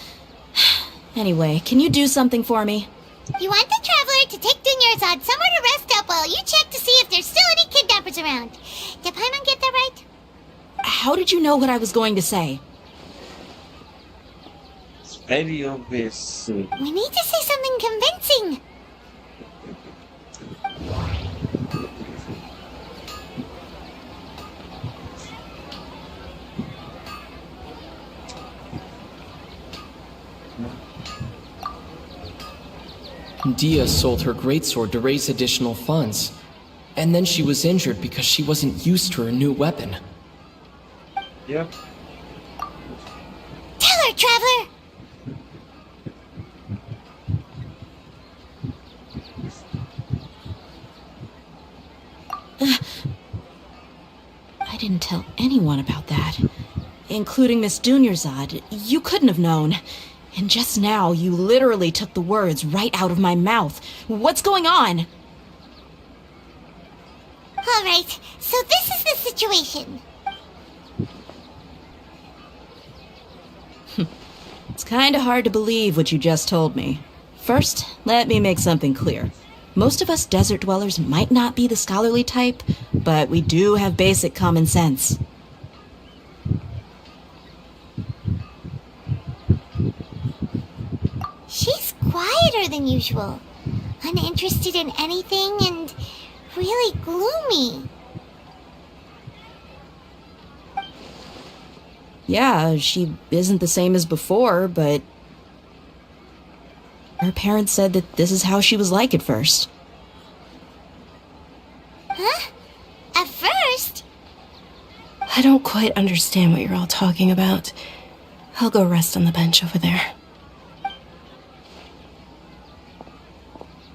Anyway, can you do something for me? You want the traveler to take Dunyarzad somewhere to rest up while you check to see if there's still any kidnappers around. Did Paimon get that right? How did you know what I was going to say? It's very obvious. We need to say something convincing. Dia sold her greatsword to raise additional funds. And then she was injured because she wasn't used to her new weapon. Yep. Tell her, Traveler! I didn't tell anyone about that. Including Miss Dunyarzad. You couldn't have known. And just now, you literally took the words right out of my mouth. What's going on? Alright, so this is the situation. It's kinda hard to believe what you just told me. First, let me make something clear. Most of us desert dwellers might not be the scholarly type, but we do have basic common sense. She's quieter than usual. Uninterested in anything and really gloomy. Yeah, she isn't the same as before, but her parents said that this is how she was like at first. Huh? At first? I don't quite understand what you're all talking about. I'll go rest on the bench over there.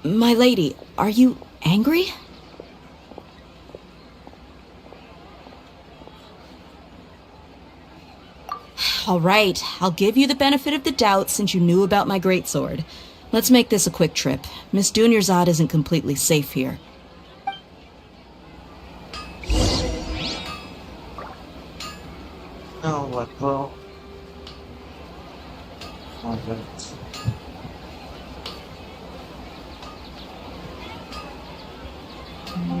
My lady, are you angry? All right, I'll give you the benefit of the doubt since you knew about my greatsword. Let's make this a quick trip. Miss Dunyarzad isn't completely safe here. Oh, what, bro? Oh, goodness.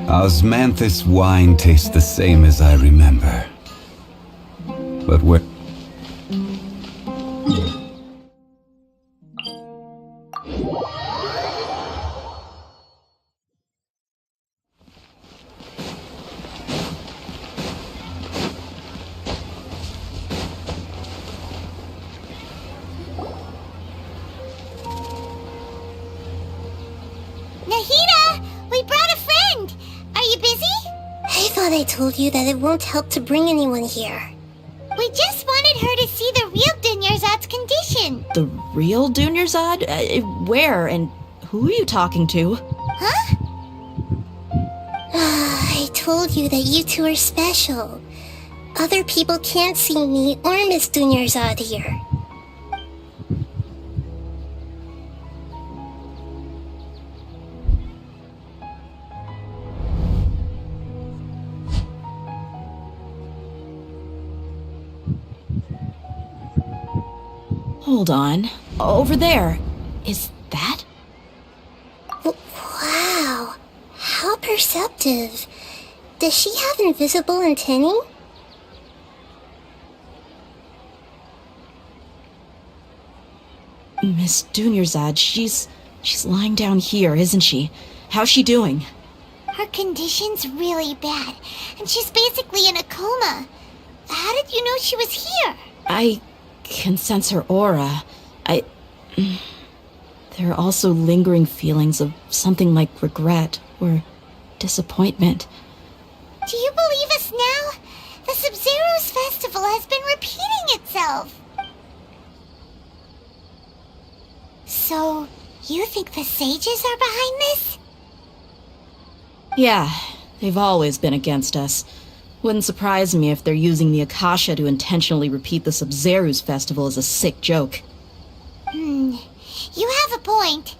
Osmanthus wine tastes the same as I remember. But where... Nahida! We brought a friend! Are you busy? I thought I told you that it won't help to bring anyone here. We just wanted her to see the real Dunyarzad's condition. The real Dunyarzad? Where and who are you talking to? Huh? I told you that you two are special. Other people can't see me or Miss Dunyarzad here. Hold on. Over there. Is that? Wow. How perceptive. Does she have invisible antennae? Miss Dunyarzad, she's lying down here, isn't she? How's she doing? Her condition's really bad, and she's basically in a coma. How did you know she was here? I can sense her aura. There are also lingering feelings of something like regret or disappointment. Do you believe us now? The Sub-Zero's festival has been repeating itself. So, you think the sages are behind this? Yeah, they've always been against us. Wouldn't surprise me if they're using the Akasha to intentionally repeat the Sub-Zero's festival as a sick joke. You have a point.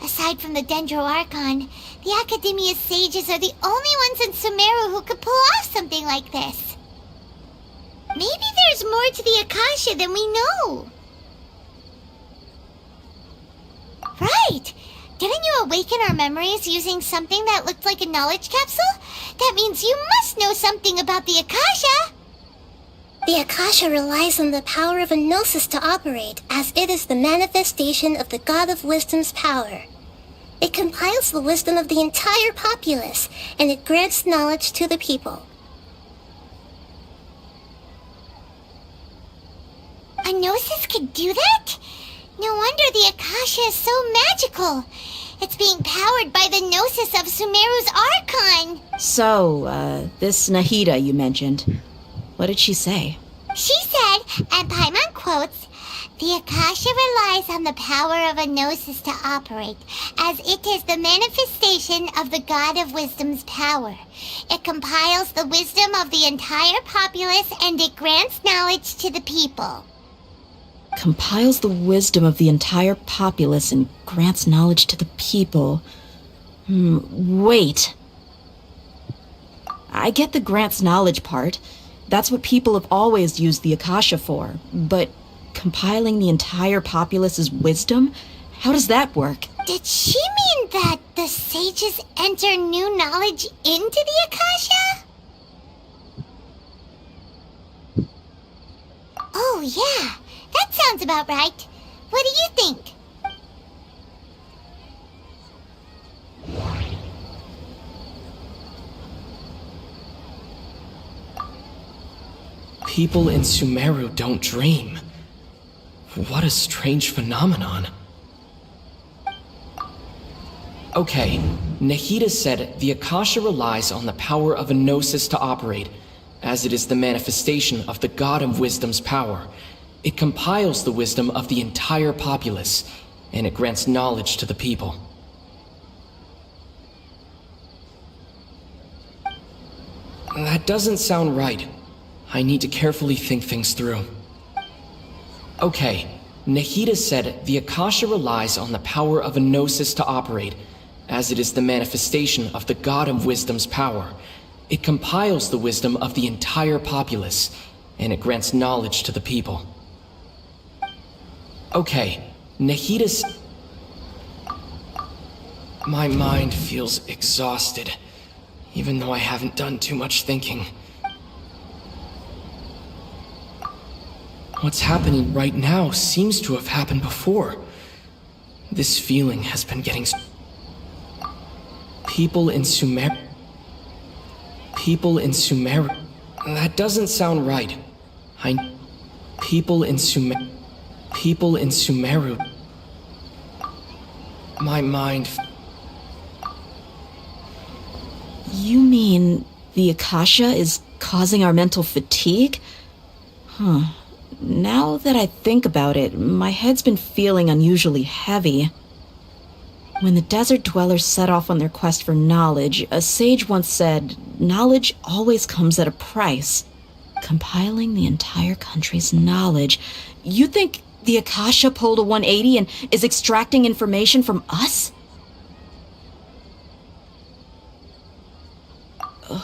Aside from the Dendro Archon, the Academia's sages are the only ones in Sumeru who could pull off something like this. Maybe there's more to the Akasha than we know. Right! Didn't you awaken our memories using something that looked like a knowledge capsule? That means you must know something about the Akasha! The Akasha relies on the power of a gnosis to operate, as it is the manifestation of the God of Wisdom's power. It compiles the wisdom of the entire populace, and it grants knowledge to the people. A gnosis could do that? No wonder the Akasha is so magical. It's being powered by the gnosis of Sumeru's Archon. So, this Nahida you mentioned, what did she say? She said, and Paimon quotes, "The Akasha relies on the power of a gnosis to operate, as it is the manifestation of the God of Wisdom's power. It compiles the wisdom of the entire populace and it grants knowledge to the people." Compiles the wisdom of the entire populace and grants knowledge to the people. Wait. I get the grants knowledge part. That's what people have always used the Akasha for. But compiling the entire populace's wisdom? How does that work? Did she mean that the sages enter new knowledge into the Akasha? Oh, yeah. That sounds about right. What do you think? People in Sumeru don't dream. What a strange phenomenon. Okay, Nahida said the Akasha relies on the power of a gnosis to operate, as it is the manifestation of the God of Wisdom's power. It compiles the wisdom of the entire populace, and it grants knowledge to the people. That doesn't sound right. I need to carefully think things through. Okay, Nahida said the Akasha relies on the power of a gnosis to operate, as it is the manifestation of the God of Wisdom's power. It compiles the wisdom of the entire populace, and it grants knowledge to the people. Okay, Nahida's... My mind feels exhausted, even though I haven't done too much thinking. What's happening right now seems to have happened before. This feeling has been getting... People in Sumeru... That doesn't sound right. People in Sumeru... My mind... You mean the Akasha is causing our mental fatigue? Huh. Now that I think about it, my head's been feeling unusually heavy. When the desert dwellers set off on their quest for knowledge, a sage once said, knowledge always comes at a price. Compiling the entire country's knowledge. You think the Akasha pulled a 180 and is extracting information from us?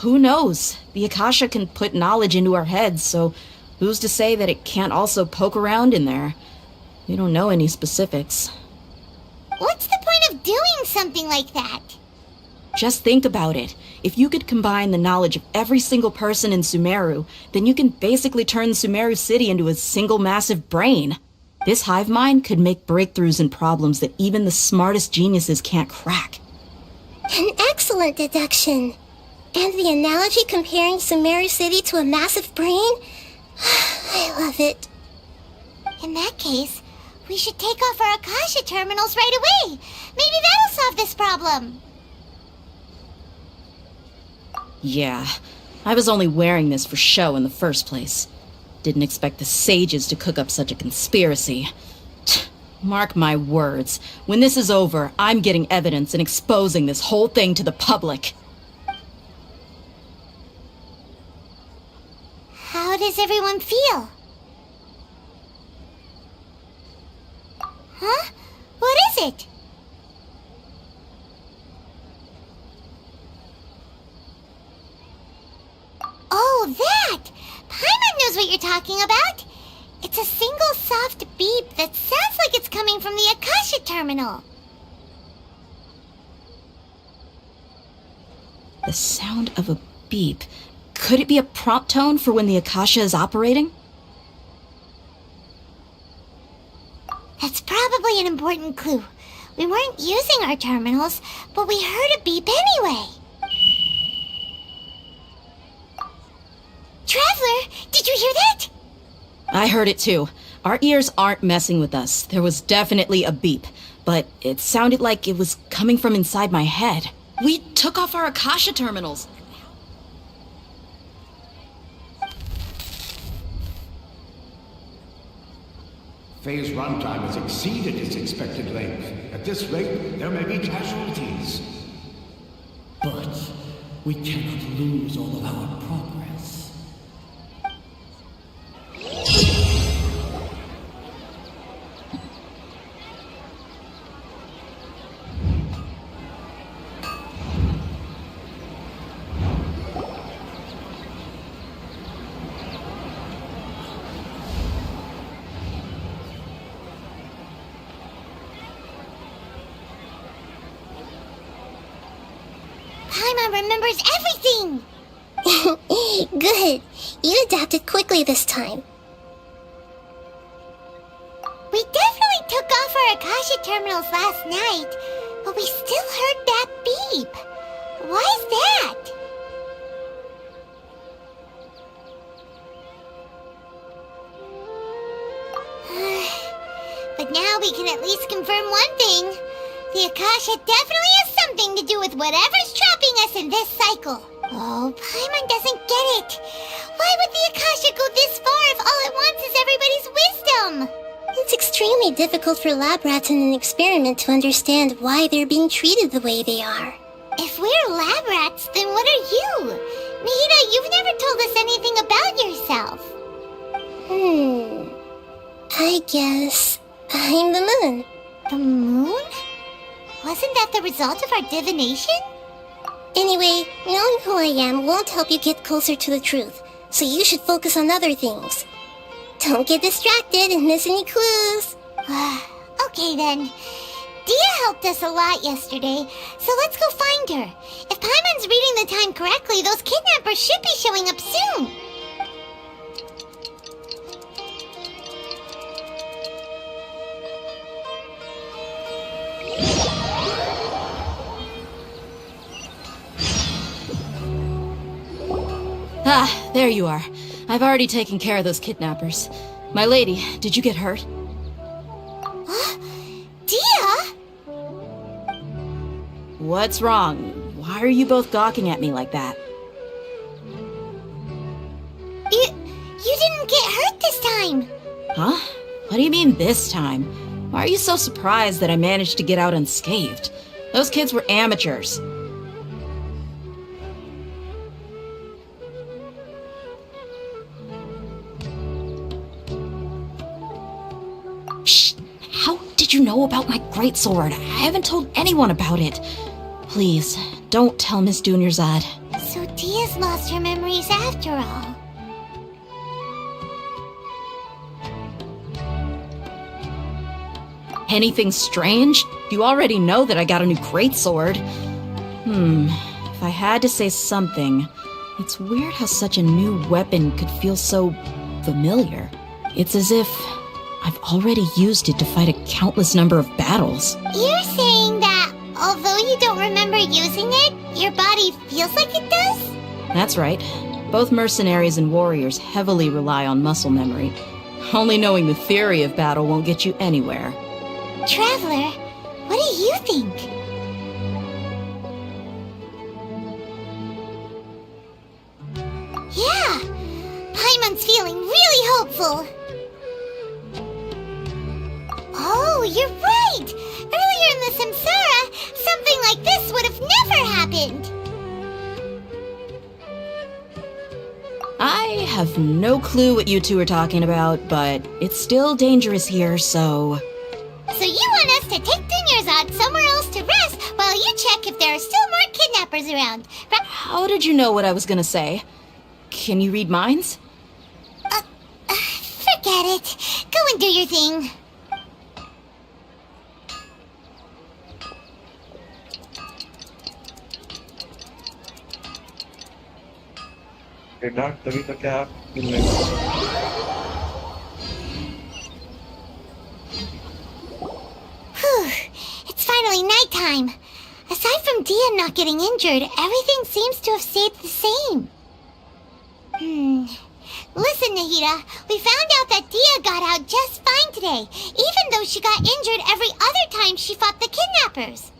Who knows? The Akasha can put knowledge into our heads, so who's to say that it can't also poke around in there? We don't know any specifics. What's the point of doing something like that? Just think about it. If you could combine the knowledge of every single person in Sumeru, then you can basically turn Sumeru City into a single massive brain. This hive mind could make breakthroughs in problems that even the smartest geniuses can't crack. An excellent deduction. And the analogy comparing Sumeru City to a massive brain? I love it. In that case, we should take off our Akasha terminals right away. Maybe that'll solve this problem. Yeah, I was only wearing this for show in the first place. Didn't expect the sages to cook up such a conspiracy. Mark my words, when this is over, I'm getting evidence and exposing this whole thing to the public. How does everyone feel? Huh? What is it? Oh, that! Paimon knows what you're talking about. It's a single soft beep that sounds like it's coming from the Akasha terminal. The sound of a beep. Could it be a prompt tone for when the Akasha is operating? That's probably an important clue. We weren't using our terminals, but we heard a beep anyway. Traveler, did you hear that? I heard it too. Our ears aren't messing with us. There was definitely a beep. but it sounded like it was coming from inside my head. We took off our Akasha terminals. Phase runtime has exceeded its expected length. At this rate, there may be casualties. But we cannot lose all of our progress. Paimon remembers everything! Good. You adapted quickly this time. We definitely took off our Akasha terminals last night, but we still heard that beep. Why is that? But now we can at least confirm one thing. The Akasha definitely has something to do with whatever's trapping us in this cycle. Oh, Paimon doesn't get it. Why would the Akasha go this far if all it wants is everybody's wisdom? It's extremely difficult for lab rats in an experiment to understand why they're being treated the way they are. If we're lab rats, then what are you? Nahida, you've never told us anything about yourself. I guess I'm the moon. The moon? Wasn't that the result of our divination? Anyway, knowing who I am won't help you get closer to the truth, so you should focus on other things. Don't get distracted and miss any clues. Okay then. Dia helped us a lot yesterday, so let's go find her. If Paimon's reading the time correctly, those kidnappers should be showing up soon. Ah, there you are. I've already taken care of those kidnappers. My lady, did you get hurt? Dia? What's wrong? Why are you both gawking at me like that? You didn't get hurt this time. Huh? What do you mean this time? Why are you so surprised that I managed to get out unscathed? Those kids were amateurs. Shh! How did you know about my greatsword? I haven't told anyone about it. Please, don't tell Miss Dunyarzad. So Dia's lost her memories after all. Anything strange? You already know that I got a new greatsword. If I had to say something, it's weird how such a new weapon could feel so familiar. It's as if I've already used it to fight a countless number of battles. You're saying that although you don't remember using it, your body feels like it does? That's right. Both mercenaries and warriors heavily rely on muscle memory. Only knowing the theory of battle won't get you anywhere. Traveler, what do you think? Yeah, Paimon's feeling really hopeful. Oh, you're right! Earlier in the Samsara, something like this would have never happened! I have no clue what you two are talking about, but it's still dangerous here, so... So you want us to take Dunyarzad somewhere else to rest while you check if there are still more kidnappers around, right? How did you know what I was gonna say? Can you read minds? Forget it. Go and do your thing. तभी तो क्या आप मिल रहे हो? Whew, it's finally nighttime. Aside from Dia not getting injured, everything seems to have stayed the same. Listen, Nahida, we found out that Dia got out just fine today, even though she got injured every other time she fought the kidnappers.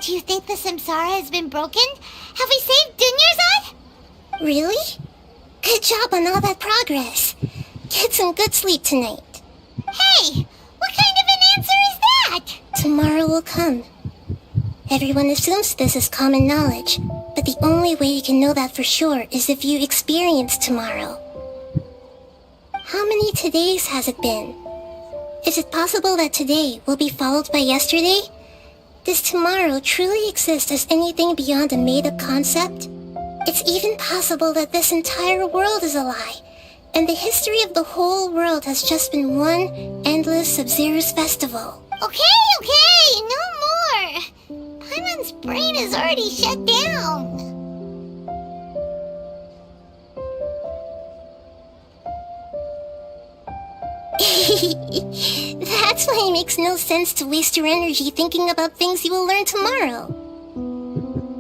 Do you think the Samsara has been broken? Have we saved Dunyarzad? Really? Good job on all that progress. Get some good sleep tonight. Hey, what kind of an answer is that? Tomorrow will come. Everyone assumes this is common knowledge, but the only way you can know that for sure is if you experience tomorrow. How many todays has it been? Is it possible that today will be followed by yesterday? Does tomorrow truly exist as anything beyond a made-up concept? It's even possible that this entire world is a lie, and the history of the whole world has just been one endless Sub-Zero's festival. Okay, no more. Paimon's brain is already shut down. That's why it makes no sense to waste your energy thinking about things you will learn tomorrow.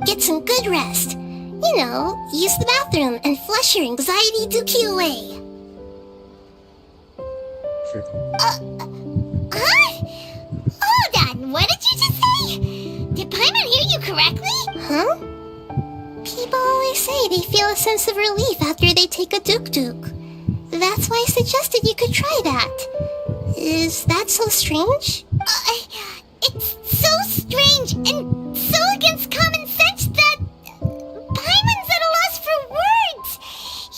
Get some good rest. You know, use the bathroom and flush your anxiety dookie away. Huh? Hold on, what did you just say? Did Paimon hear you correctly? Huh? People always say they feel a sense of relief after they take a duk-duk. That's why I suggested you could try that. Is that so strange? It's so strange and so against common sense that Paimon's at a loss for words.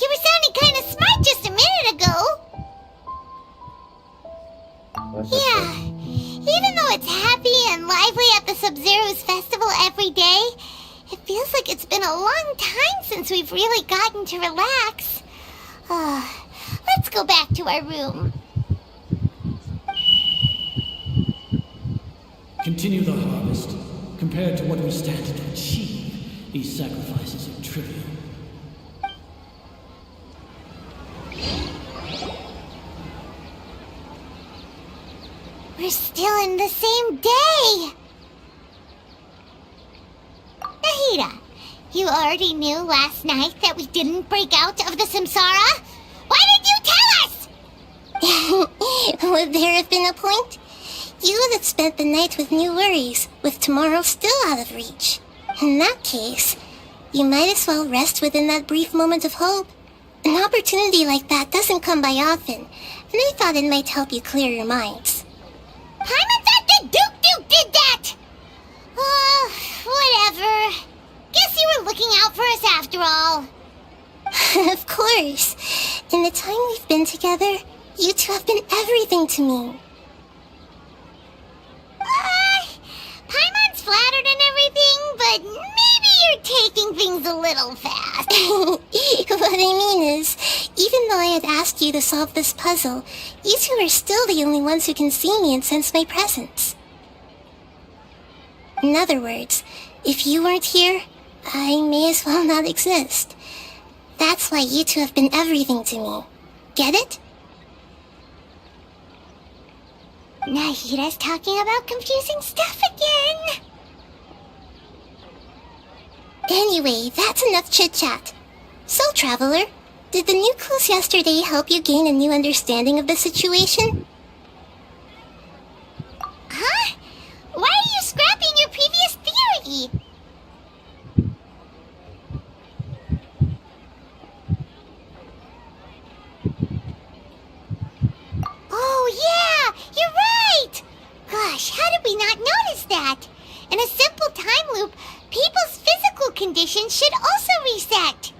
You were sounding kind of smart just a minute ago. Yeah, even though it's happy and lively at the Sub-Zero's festival every day, it feels like it's been a long time since we've really gotten to relax. Let's go back to our room. Continue the harvest. Compared to what we stand to achieve, these sacrifices are trivial. We're still in the same day! Nahida, you already knew last night that we didn't break out of the Samsara? Why did you tell us? Would there have been a point? You would have spent the night with new worries, with tomorrow still out of reach. In that case, you might as well rest within that brief moment of hope. An opportunity like that doesn't come by often, and I thought it might help you clear your minds. Paimon thought the Duke did that! Whatever. Guess you were looking out for us after all. Of course. In the time we've been together, you two have been everything to me. Paimon's flattered and everything, but maybe you're taking things a little fast. What I mean is, even though I had asked you to solve this puzzle, you two are still the only ones who can see me and sense my presence. In other words, if you weren't here, I may as well not exist. That's why you two have been everything to me. Get it? Nahida's talking about confusing stuff again. Anyway, that's enough chit-chat. So, Traveler, did the new clues yesterday help you gain a new understanding of the situation? Huh? Why are you scrapping your previous theory? Oh, yeah! You're right! Gosh, how did we not notice that? In a simple time loop, people's physical condition should also reset.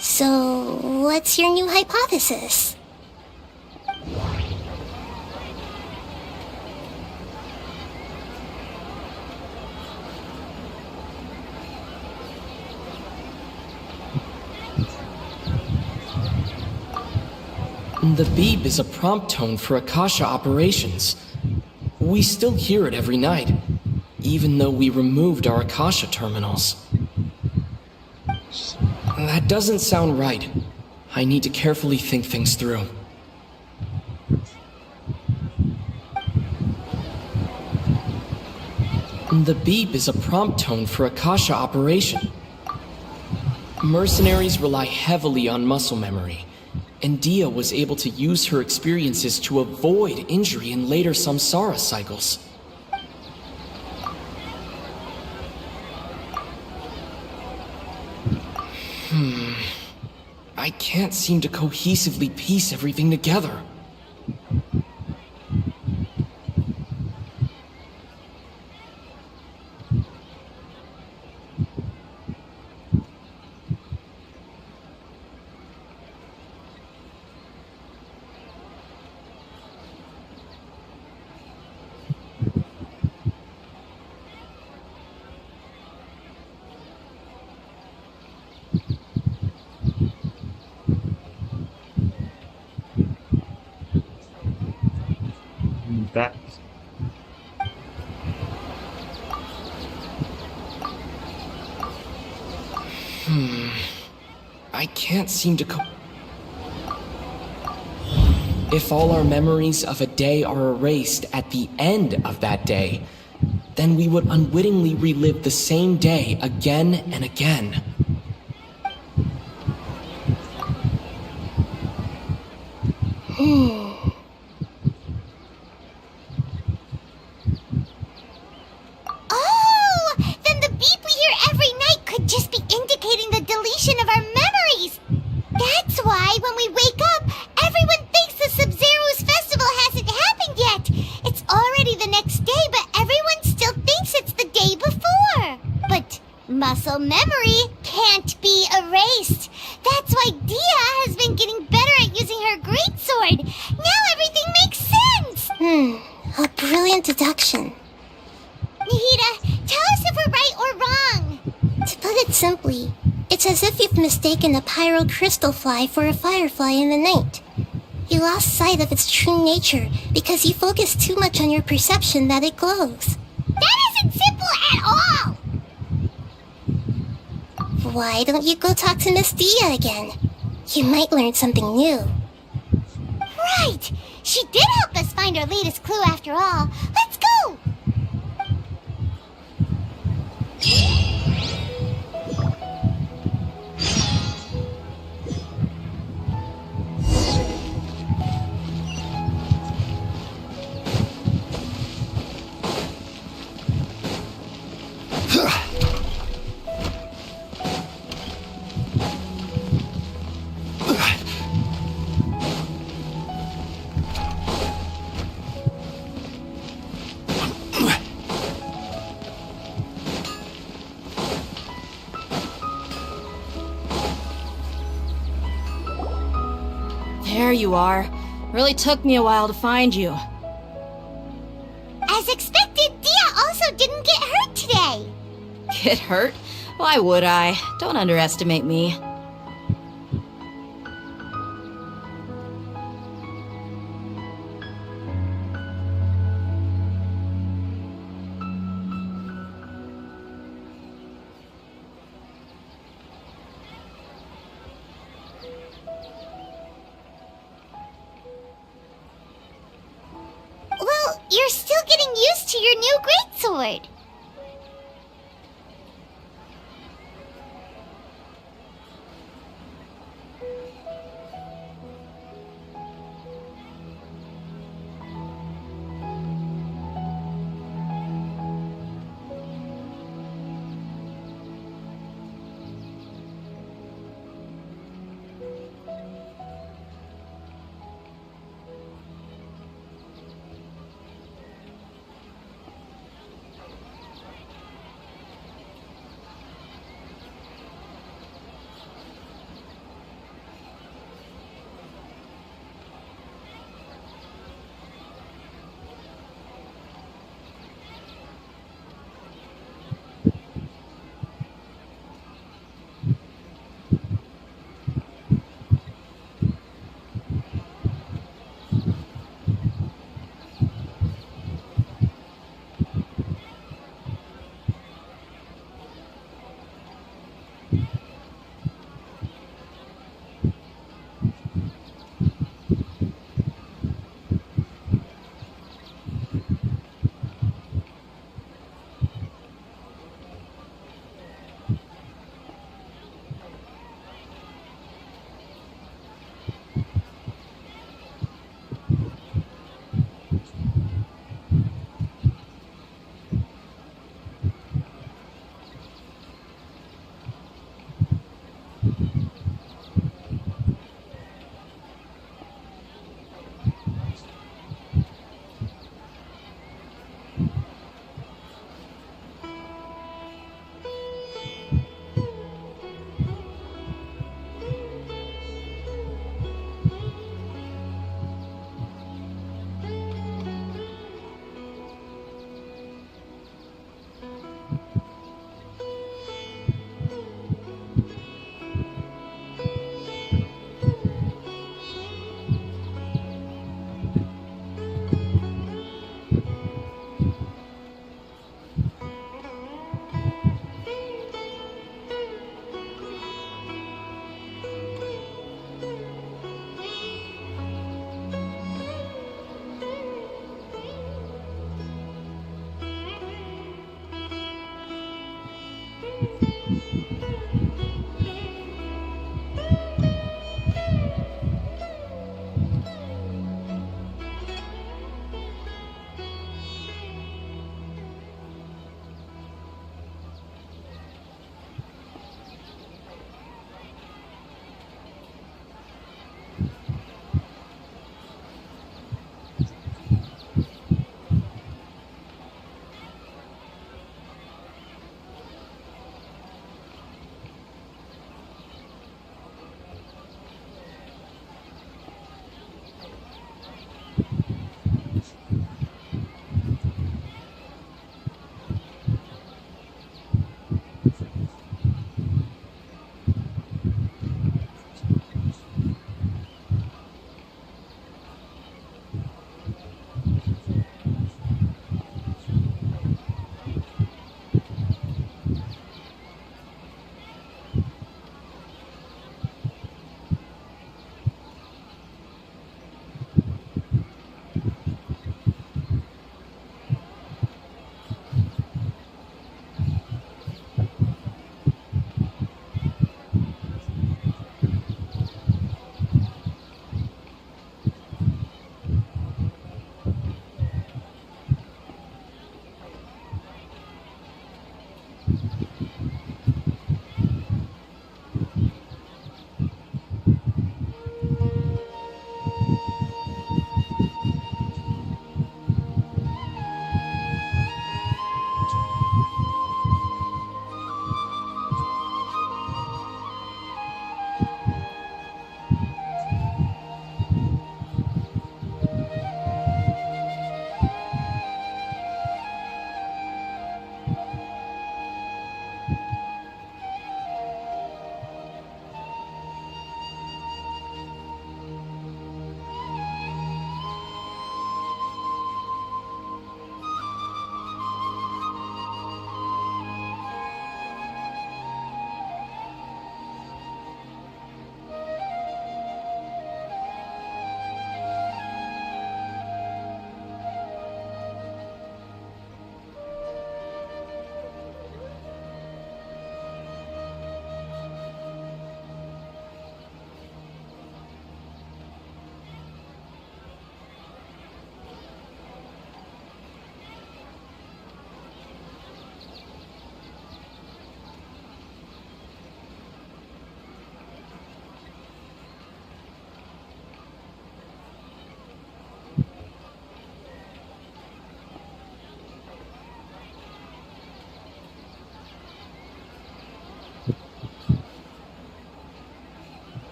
So, what's your new hypothesis? The beep is a prompt tone for Akasha operations. We still hear it every night, even though we removed our Akasha terminals. That doesn't sound right. I need to carefully think things through. The beep is a prompt tone for Akasha operation. Mercenaries rely heavily on muscle memory. and Dia was able to use her experiences to avoid injury in later samsara cycles. I can't seem to cohesively piece everything together. That I can't seem to If all our memories of a day are erased at the end of that day, then we would unwittingly relive the same day again and again. Oh! Then the beep we hear every night could just be indicating the deletion of our memories! That's why when we wake up, everyone thinks the Sub-Zero's festival hasn't happened yet! It's already the next day, but everyone still thinks it's the day before! But muscle memory can't be erased! That's why Dia has been getting better at using her greatsword! Now everything makes sense! A brilliant deduction. Nahida, tell us if we're right or wrong! To put it simply, it's as if you've mistaken a pyro crystal fly for a firefly in the night. You lost sight of its true nature because you focused too much on your perception that it glows. That isn't simple at all! Why don't you go talk to Miss Dia again? You might learn something new. Right! She did help us find our latest clue after all. Let's go! There you are. Really took me a while to find you. As expected, Dia also didn't get hurt today. Get hurt? Why would I? Don't underestimate me. Well, you're still getting used to your new greatsword.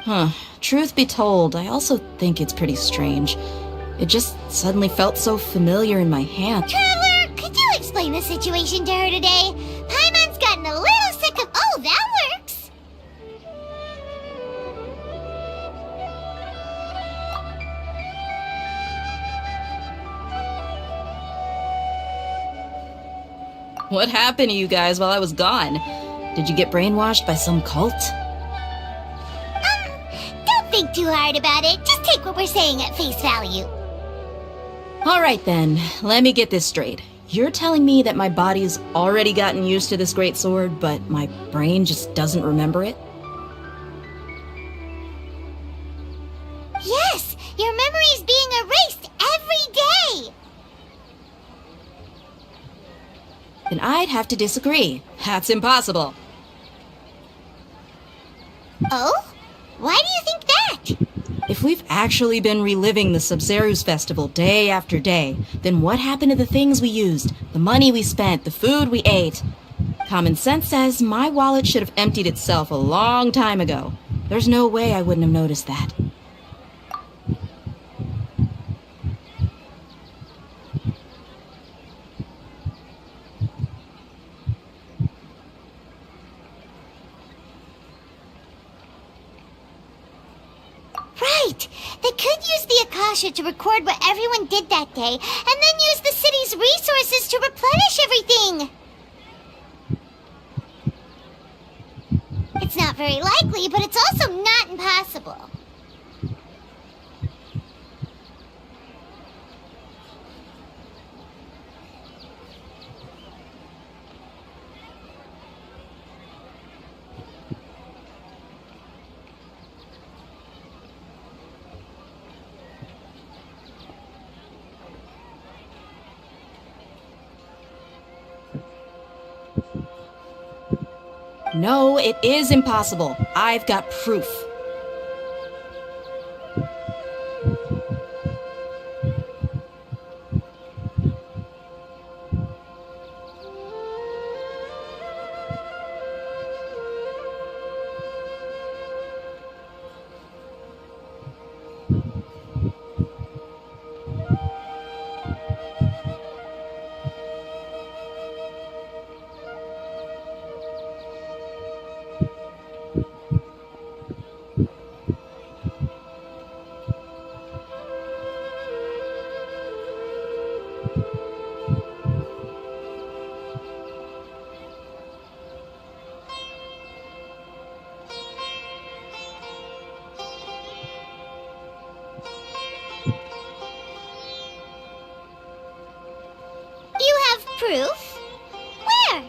Huh. Truth be told, I also think it's pretty strange. It just suddenly felt so familiar in my hand. Traveler, could you explain the situation to her today? Paimon's gotten a little sick of— Oh, that works! What happened to you guys while I was gone? Did you get brainwashed by some cult? Don't think too hard about it. Just take what we're saying at face value. Alright then, let me get this straight. You're telling me that my body's already gotten used to this great sword, but my brain just doesn't remember it? Yes, your memory's being erased every day! Then I'd have to disagree. That's impossible. Oh? Why do you think that? If we've actually been reliving the Sub-Zeru's festival day after day, then what happened to the things we used, the money we spent, the food we ate? Common sense says my wallet should have emptied itself a long time ago. There's no way I wouldn't have noticed that. Right! They could use the Akasha to record what everyone did that day, and then use the city's resources to replenish everything! It's not very likely, but it's also not impossible. No, it is impossible. I've got proof. You have proof? Where?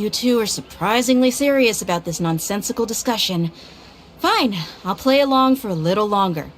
You two are surprisingly serious about this nonsensical discussion. Fine, I'll play along for a little longer.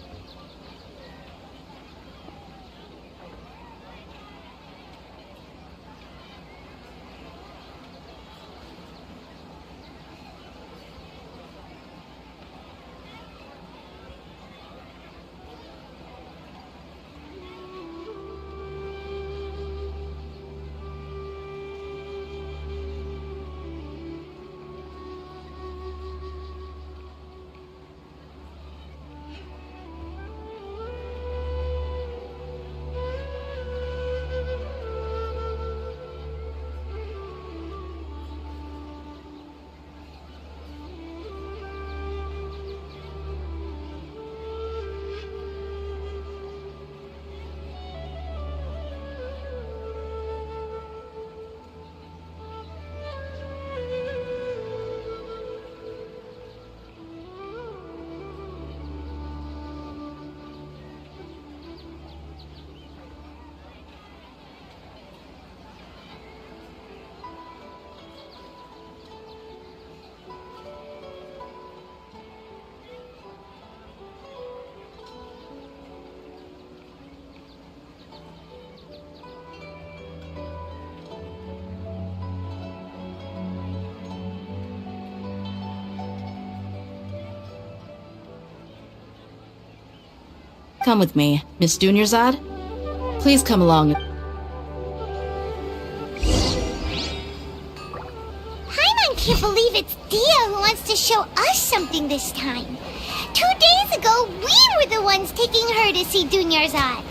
Come with me, Miss Dunyarzad. Please come along. Paimon can't believe it's Dia who wants to show us something this time. 2 days ago, we were the ones taking her to see Dunyarzad.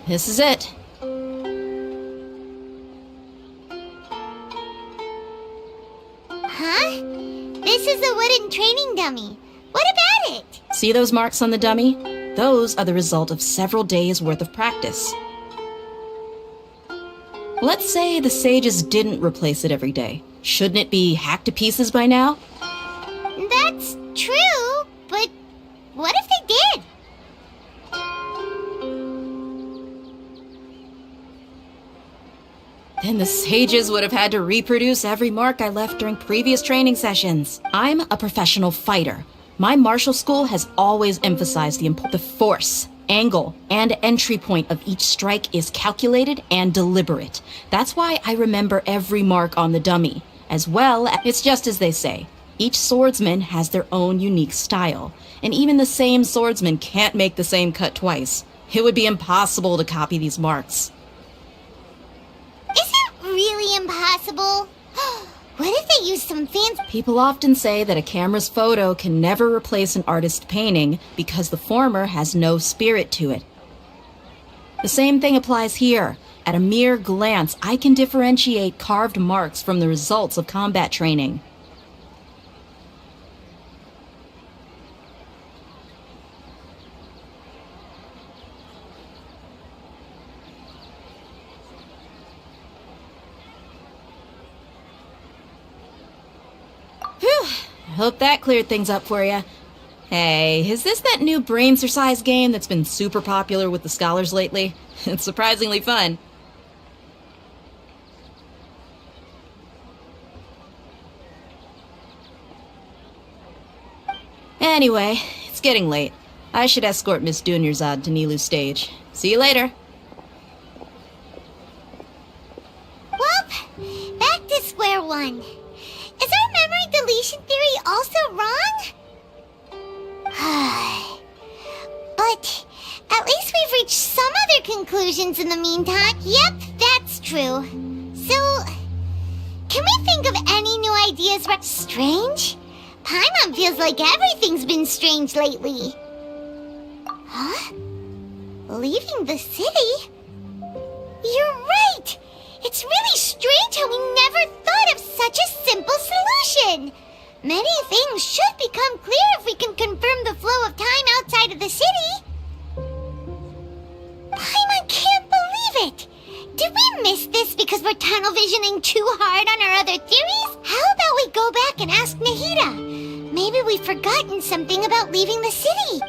This is it. Huh? This is a wooden training dummy. What about it? See those marks on the dummy? Those are the result of several days' worth of practice. Let's say the sages didn't replace it every day. Shouldn't it be hacked to pieces by now? That's true, but what if they did? Then the sages would have had to reproduce every mark I left during previous training sessions. I'm a professional fighter. My martial school has always emphasized the force, angle, and entry point of each strike is calculated and deliberate. That's why I remember every mark on the dummy. As well, it's just as they say. Each swordsman has their own unique style, and even the same swordsman can't make the same cut twice. It would be impossible to copy these marks. Really impossible? What if they use some fancy... People often say that a camera's photo can never replace an artist's painting because the former has no spirit to it. The same thing applies here. At a mere glance, I can differentiate carved marks from the results of combat training. Phew! I hope that cleared things up for you. Hey, is this that new brain-exercise game that's been super popular with the scholars lately? It's surprisingly fun. Anyway, it's getting late. I should escort Miss Dunyarzad to Nilu's stage. See you later. Well, back to square one. Is our memory deletion theory also wrong? But at least we've reached some other conclusions in the meantime. Yep, that's true. So, can we think of any new ideas? Strange? Paimon feels like everything's been strange lately. Huh? Leaving the city? You're right! It's really strange how we never thought of such a simple solution! Many things should become clear if we can confirm the flow of time outside of the city. Paimon can't believe it! Did we miss this because we're tunnel visioning too hard on our other theories? How about we go back and ask Nahida? Maybe we've forgotten something about leaving the city.